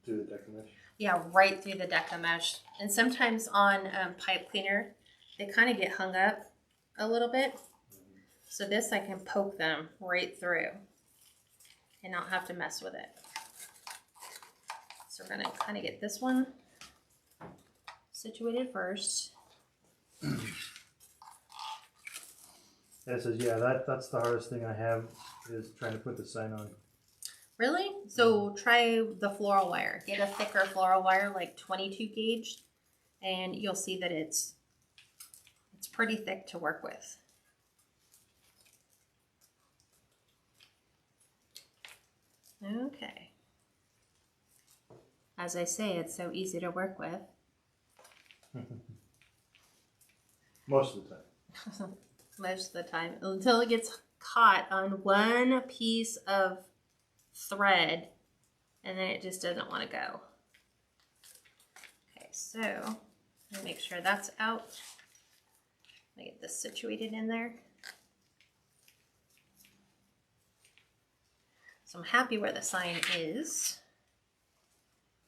Do the Deco mesh. yeah, right through the Deco mesh. And sometimes on pipe cleaner, they kind of get hung up a little bit. So this I can poke them right through and not have to mess with it. So we're gonna kind of get this one situated first. It says, yeah, that's the hardest thing I have is trying to put the sign on. Really? So try the floral wire. Get a thicker floral wire, like 22 gauge, and you'll see that it's pretty thick to work with. Okay. As I say, it's so easy to work with. Most of the time. Most of the time. Until it gets caught on one piece of thread and then it just doesn't want to go. Okay, so I'm gonna make sure that's out. Let me get this situated in there. So I'm happy where the sign is.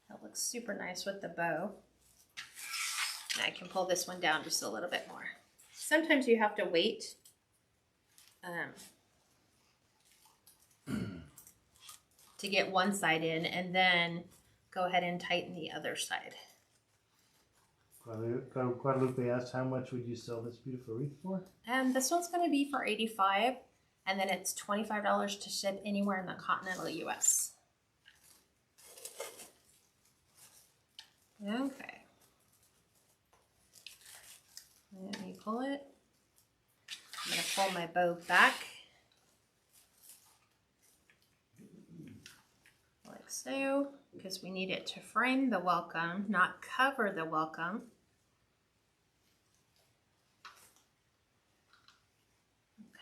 That looks super nice with the bow. And I can pull this one down just a little bit more. Sometimes you have to wait to get one side in and then go ahead and tighten the other side. Guadalupe asked, how much would you sell this beautiful wreath for? And this one's going to be for $85, and then it's $25 to ship anywhere in the continental US. Okay. Let me pull it. I'm going to pull my bow back. Like so. because we need it to frame the welcome, not cover the welcome.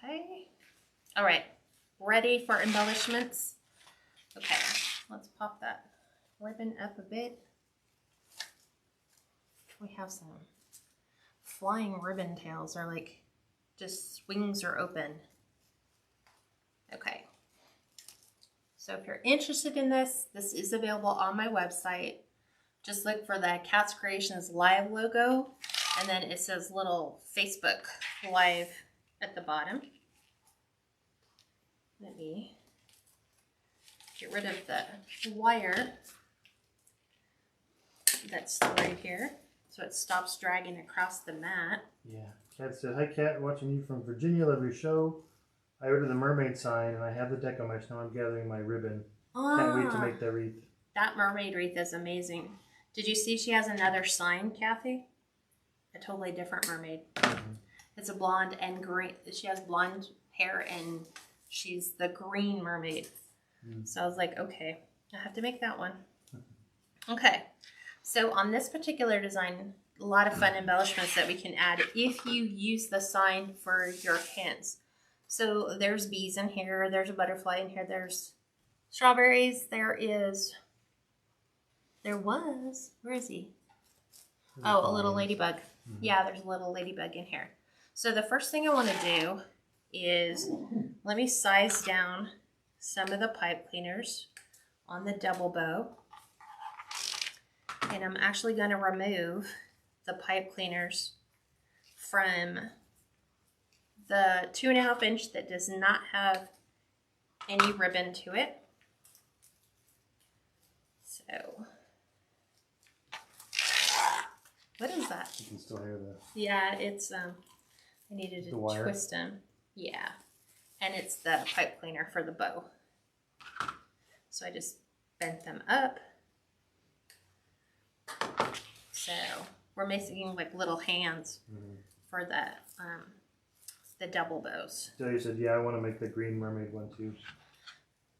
Okay. All right. Ready for embellishments? Okay. Let's pop that ribbon up a bit. We have some flying ribbon tails, or like just wings are open. Okay. So if you're interested in this, this is available on my website. Just look for the Kats Creations Live logo, and then it says little Facebook Live at the bottom. Let me get rid of the wire that's right here, so it stops dragging across the mat. Yeah. Kat said, "Hi Kat, watching you from Virginia. Love your show. I ordered the mermaid sign and I have the deco mesh. Now I'm gathering my ribbon. Can't wait to make the wreath." That mermaid wreath is amazing. Did you see she has another sign, Kathy? A totally different mermaid. Mm-hmm. It's a blonde and green. She has blonde hair and she's the green mermaid. Mm. So I was like, okay, I have to make that one. Okay. So on this particular design, a lot of fun embellishments that we can add if you use the sign for your hands. So there's bees in here, there's a butterfly in here, there's strawberries, there was, where is he? Oh, a little ladybug. Mm-hmm. Yeah, there's a little ladybug in here. So the first thing I want to do is, let me size down some of the pipe cleaners on the double bow. And I'm actually going to remove the pipe cleaners from the 2.5 inch that does not have any ribbon to it. So, what is that? You can still hear that. Yeah, it's, I needed to twist them. Yeah, and it's the pipe cleaner for the bow. So I just bent them up. So we're making like little hands for the double bows. Debbie said, "Yeah, I want to make the green mermaid one too."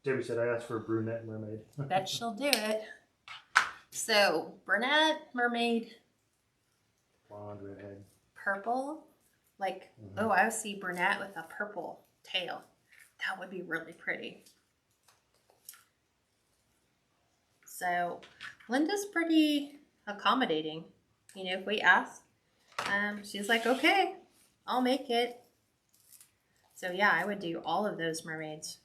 Debbie said, "I asked for a brunette mermaid." Bet she'll do it. So brunette mermaid, blonde, redhead, purple, like oh, I would see brunette with a purple tail. That would be really pretty. So Linda's pretty accommodating. You know, if we ask, she's like, okay, I'll make it. So yeah, I would do all of those mermaids.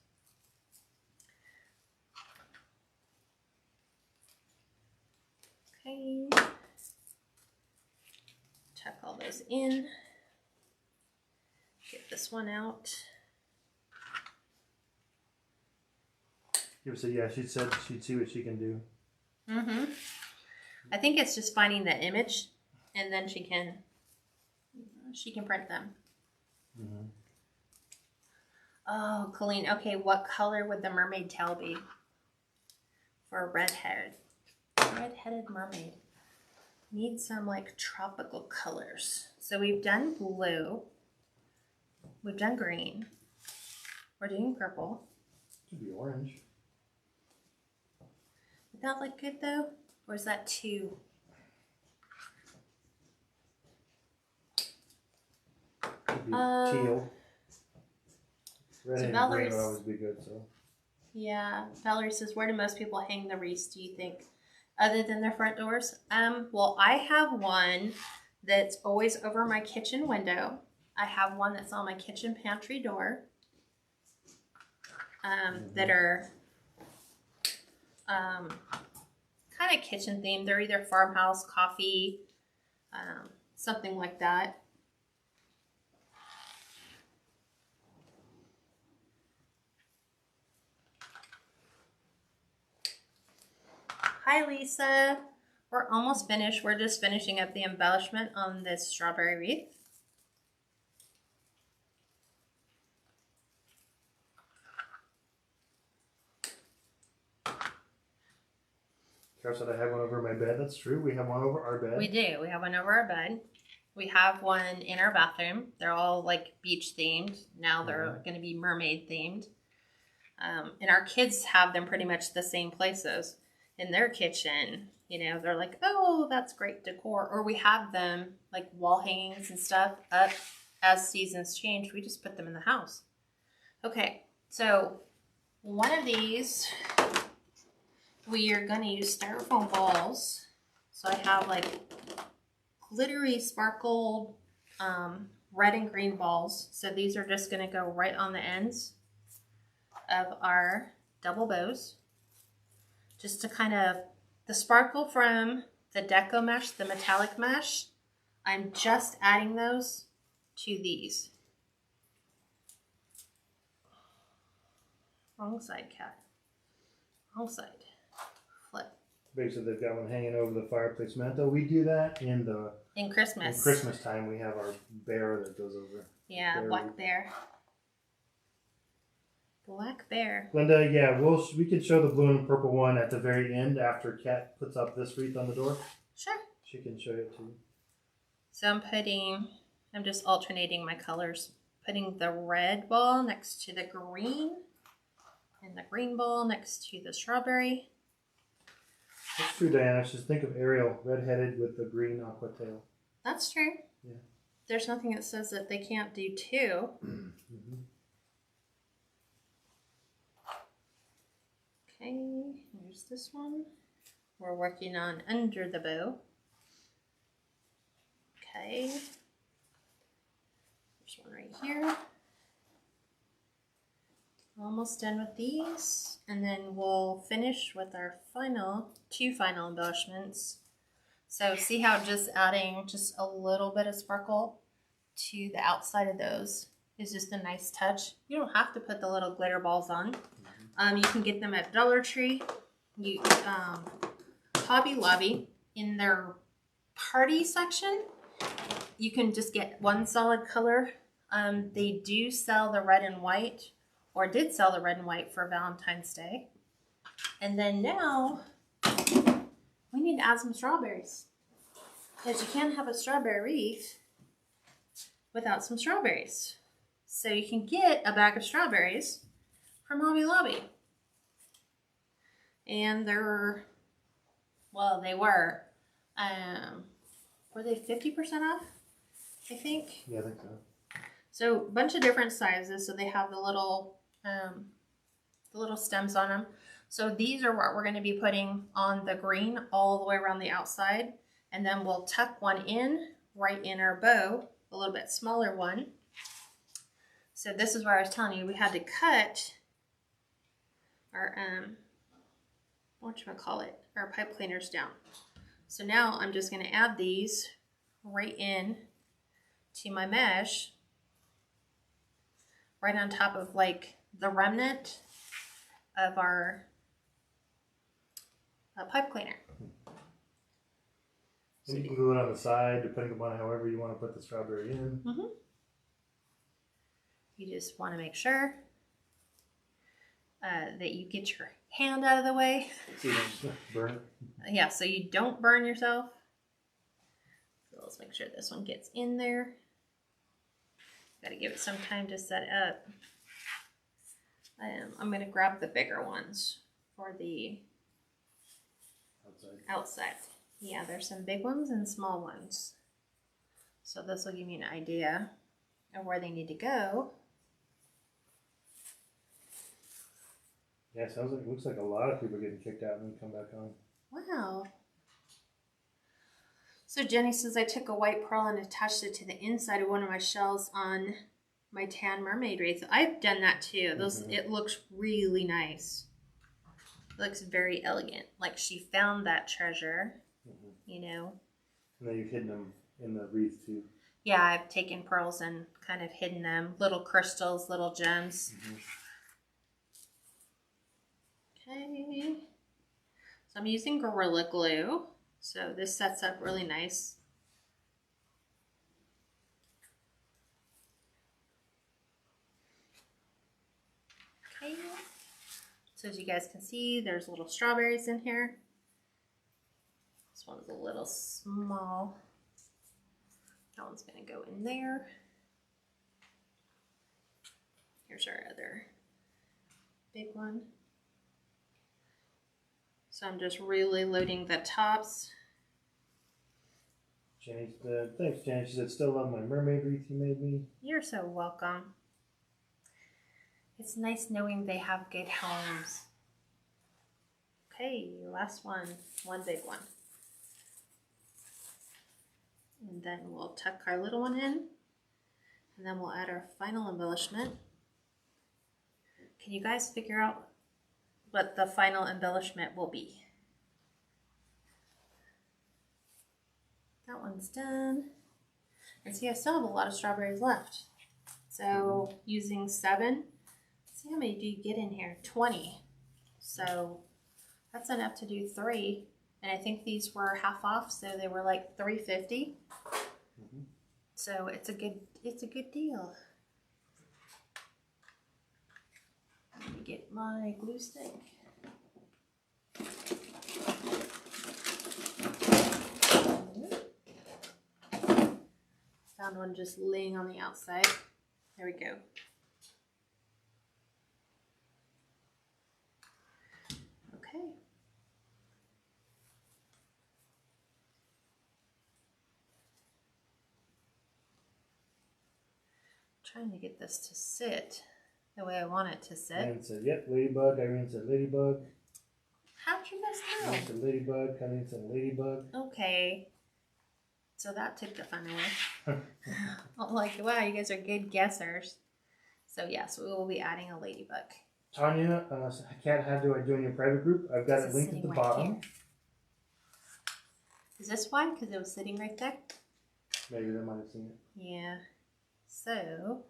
Okay. Tuck all those in. Get this one out. You said, yeah, she said she'd see what she can do. Mm-hmm. I think it's just finding the image, and then she can print them. Mm-hmm. Oh, Colleen. Okay, what color would the mermaid tail be for a redheaded mermaid? Need some like tropical colors. So we've done blue. We've done green. We're doing purple. Could be orange. Would that look good though? Or is that too? Could be teal. Red and green would always be good, so. Yeah. Valerie says, where do most people hang the wreaths, do you think? Other than their front doors? Well, I have one that's always over my kitchen window. I have one that's on my kitchen pantry door. That are kind of kitchen themed. They're either farmhouse, coffee, something like that. Hi, Lisa. We're almost finished. We're just finishing up the embellishment on this strawberry wreath. Carol said I have one over my bed. That's true. We have one over our bed. We do. We have one over our bed. We have one in our bathroom. They're all like beach themed. Now they're going to be mermaid themed. And our kids have them pretty much the same places. in their kitchen. You know, they're like, oh, that's great decor. Or we have them like wall hangings and stuff up as seasons change. We just put them in the house. Okay, so one of these, we are going to use styrofoam balls. So I have like glittery sparkled red and green balls. So these are just going to go right on the ends of our double bows. Just to kind of, the sparkle from the Deco mesh, the metallic mesh, I'm just adding those to these. Wrong side, cat. Wrong side. Flip. Basically, they've got one hanging over the fireplace mantle. We do that in Christmas. In Christmas time, we have our bear that goes over. Yeah, black bear. Black bear. Linda, yeah, we can show the blue and purple one at the very end after Kat puts up this wreath on the door. Sure. She can show it to you. So I'm just alternating my colors. Putting the red ball next to the green and the green ball next to the strawberry. That's true, Diana. Just think of Ariel, redheaded with the green aqua tail. That's true. Yeah. There's nothing that says that they can't do two. Mm-hmm. Okay, here's this one. We're working on under the bow. Okay. There's one right here. Almost done with these. And then we'll finish with our two final embellishments. So see how just adding just a little bit of sparkle to the outside of those is just a nice touch. You don't have to put the little glitter balls on. You can get them at Dollar Tree, Hobby Lobby. In their party section, you can just get one solid color. They do sell the red and white, or did sell the red and white for Valentine's Day. And then now, we need to add some strawberries. Because you can't have a strawberry wreath without some strawberries. So you can get a bag of strawberries from Hobby Lobby. And they were, they 50% off, I think? Yeah, I think so. So a bunch of different sizes. So they have the little stems on them. So these are what we're going to be putting on the green all the way around the outside. And then we'll tuck one in right in our bow, a little bit smaller one. So this is where I was telling you we had to cut our our pipe cleaners down. So now I'm just going to add these right in to my mesh, right on top of like the remnant of our pipe cleaner. And you can glue it on the side depending upon however you want to put the strawberry in. Mm-hmm. You just want to make sure that you get your hand out of the way. So you don't burn it. Yeah, so you don't burn yourself. So let's make sure this one gets in there. Got to give it some time to set up. I'm going to grab the bigger ones for the outside. Yeah, there's some big ones and small ones. So this will give me an idea of where they need to go. Yeah, it looks like a lot of people are getting kicked out and then come back on. Wow. So Jenny says I took a white pearl and attached it to the inside of one of my shells on my tan mermaid wreath. I've done that too. It looks really nice. It looks very elegant. Like she found that treasure, you know. And then you've hidden them in the wreath too. Yeah, I've taken pearls and kind of hidden them. Little crystals, little gems. Okay. So I'm using Gorilla Glue. So this sets up really nice. Okay. So as you guys can see, there's little strawberries in here. This one's a little small. That one's going to go in there. Here's our other big one. So I'm just really loading the tops. Jenny said, thanks, Jenny. She said, still love my mermaid wreath you made me. You're so welcome. It's nice knowing they have good homes. Okay, last one big one. And then we'll tuck our little one in. And then we'll add our final embellishment. Can you guys figure out what the final embellishment will be? That one's done. And see, I still have a lot of strawberries left. So using 7, see how many do you get in here? 20. So that's enough to do 3. And I think these were half off, so they were like $3.50. So it's a good deal. Let me get my glue stick. Found one just laying on the outside. There we go. Okay. Trying to get this to sit the way I want it to sit. Irene said, yep, ladybug. Irene said, ladybug. How'd you guys know? Irene said, ladybug. Irene said, ladybug. Okay. So that took the fun away. I'm like, wow, you guys are good guessers. So yes, we will be adding a ladybug. Tanya, Kat, how do I join your private group? I've got it linked at the bottom. Here. Is this why? Because it was sitting right there? Maybe they might have seen it. Yeah. So,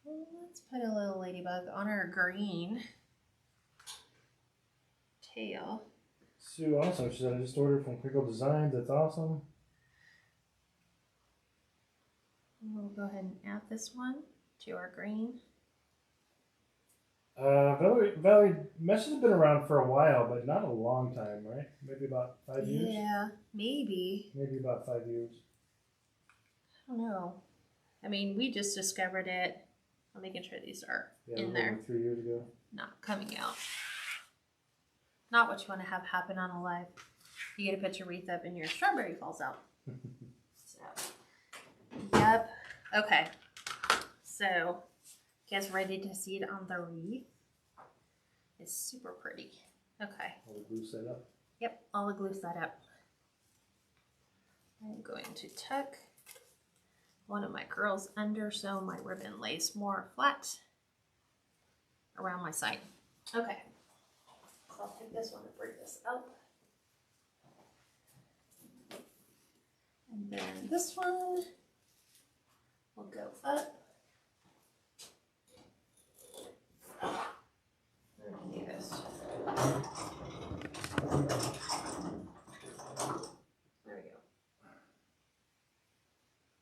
let's put a little ladybug on our green tail. Sue also, she said, I just ordered from Crinkle Designs. That's awesome. We'll go ahead and add this one to our green. Valerie, meshes have been around for a while, but not a long time, right? Maybe about 5 years? Yeah, maybe. Maybe about 5 years. I don't know. I mean, we just discovered it. I'm making sure these are in there. 3 years ago. Not coming out. Not what you want to have happen on a live. You get to put your wreath up and your strawberry falls out. So, yep. Okay. So, you guys ready to see it on the wreath? It's super pretty. Okay. All the glue set up. Yep, all the glue set up. I'm going to tuck one of my girls under so my ribbon lays more flat around my side. Okay. So I'll take this one and bring this up. And then this one will go up. Let me do this. There we go.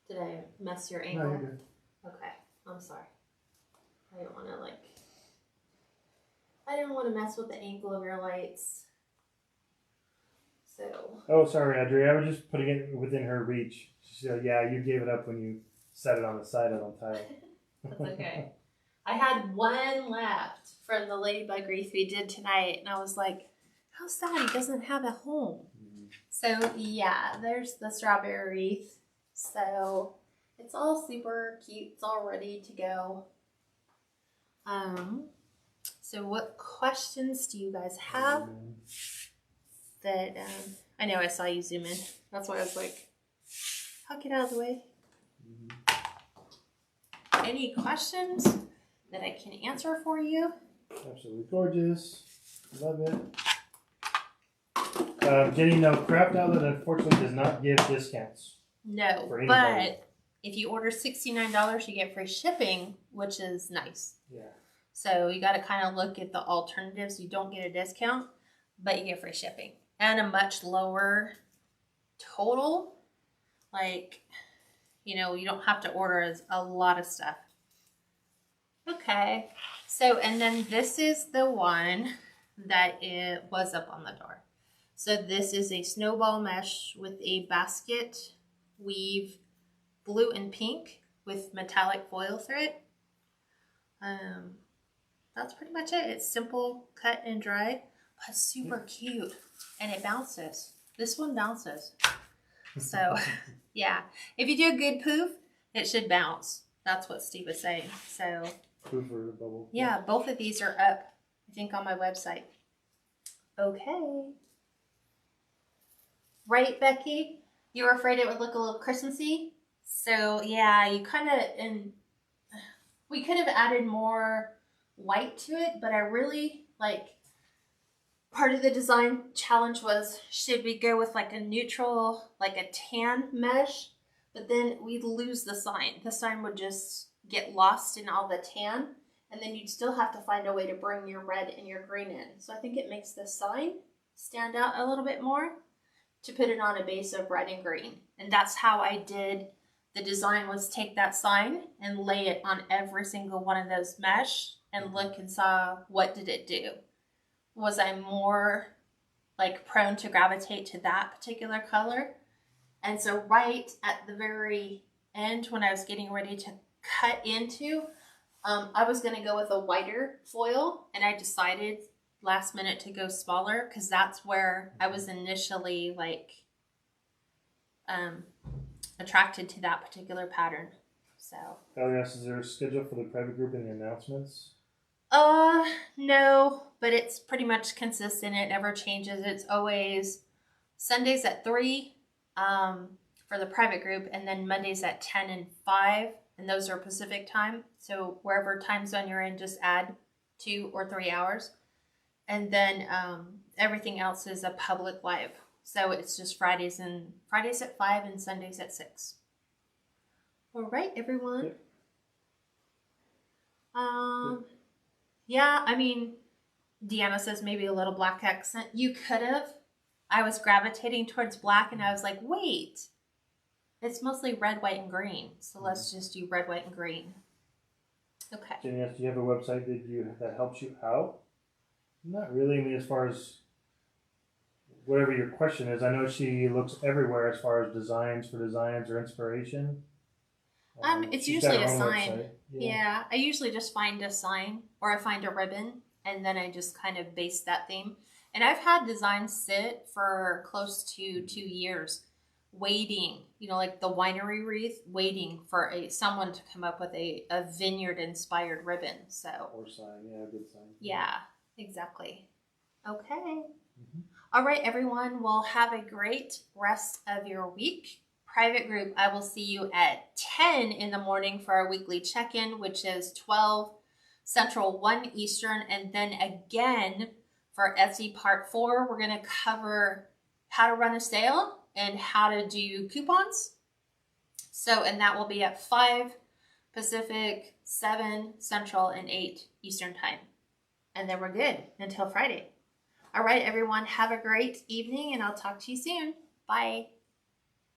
Did I mess your ankle? No, you're good. Okay, I'm sorry. I didn't want to mess with the ankle of your lights. So. Oh, sorry, Audrey. I was just putting it within her reach. She said, yeah, you gave it up when you set it on the side of the tile. That's okay. I had one left from the ladybug wreath we did tonight, and I was like, how sad he doesn't have a home. So yeah, there's the strawberry wreath. So it's all super cute. It's all ready to go. So what questions do you guys have? That I know I saw you zoom in. That's why I was like, I'll get out of the way. Any questions that I can answer for you? Absolutely gorgeous. Love it. Jenny, no, Craft Outlet unfortunately does not give discounts. No, but if you order $69, you get free shipping, which is nice. Yeah. So you got to kind of look at the alternatives. You don't get a discount, but you get free shipping and a much lower total. Like, you know, you don't have to order a lot of stuff. Okay. So, and then this is the one that it was up on the door. So this is a snowball mesh with a basket weave, blue and pink with metallic foil thread. That's pretty much it. It's simple, cut and dry. That's super cute. And it bounces. This one bounces. So, yeah. If you do a good poof, it should bounce. That's what Steve was saying. So, Poof or the bubble. yeah, both of these are up, I think, on my website. Okay. Right, Becky? You were afraid it would look a little Christmassy? So, yeah, you kind of, and we could have added more white to it, but I really, like, part of the design challenge was, should we go with like a neutral, like a tan mesh? But then we'd lose the sign. The sign would just get lost in all the tan, and then you'd still have to find a way to bring your red and your green in. So I think it makes the sign stand out a little bit more to put it on a base of red and green. And that's how I did the design, was take that sign and lay it on every single one of those mesh and look and saw what did it do. Was I more like prone to gravitate to that particular color? And so right at the very end, when I was getting ready to cut into, I was going to go with a whiter foil, and I decided last minute to go smaller because that's where I was initially like attracted to that particular pattern. So. Ellie asks, is there a schedule for the private group and the announcements? No, but it's pretty much consistent. It never changes. It's always Sundays at 3 for the private group, and then Mondays at 10 and 5, and those are Pacific time. So wherever time zone you're in, just add 2 or 3 hours. And then everything else is a public live. So it's just Fridays at 5 and Sundays at 6. All right, everyone. Yep. Yeah, I mean, Deanna says maybe a little black accent. You could have. I was gravitating towards black, and I was like, wait, it's mostly red, white, and green. So let's just do red, white, and green. Okay. Jenny asks, do you have a website that helps you out? Not really. I mean, as far as whatever your question is, I know she looks everywhere as far as designs or inspiration. It's She's usually got a her own sign. website. Yeah, I usually just find a sign, or I find a ribbon, and then I just kind of base that theme. And I've had designs sit for close to 2 years, waiting, like the winery wreath, waiting for someone to come up with a vineyard-inspired ribbon. So. Or sign, yeah, good sign. Yeah, exactly. Okay. All right, everyone. Well, have a great rest of your week. Private group, I will see you at 10 in the morning for our weekly check-in, which is 12 Central, 1 Eastern. And then again, for Etsy Part 4, we're going to cover how to run a sale and how to do coupons. So, and that will be at 5 Pacific, 7 Central, and 8 Eastern time. And then we're good until Friday. All right, everyone, have a great evening, and I'll talk to you soon. Bye.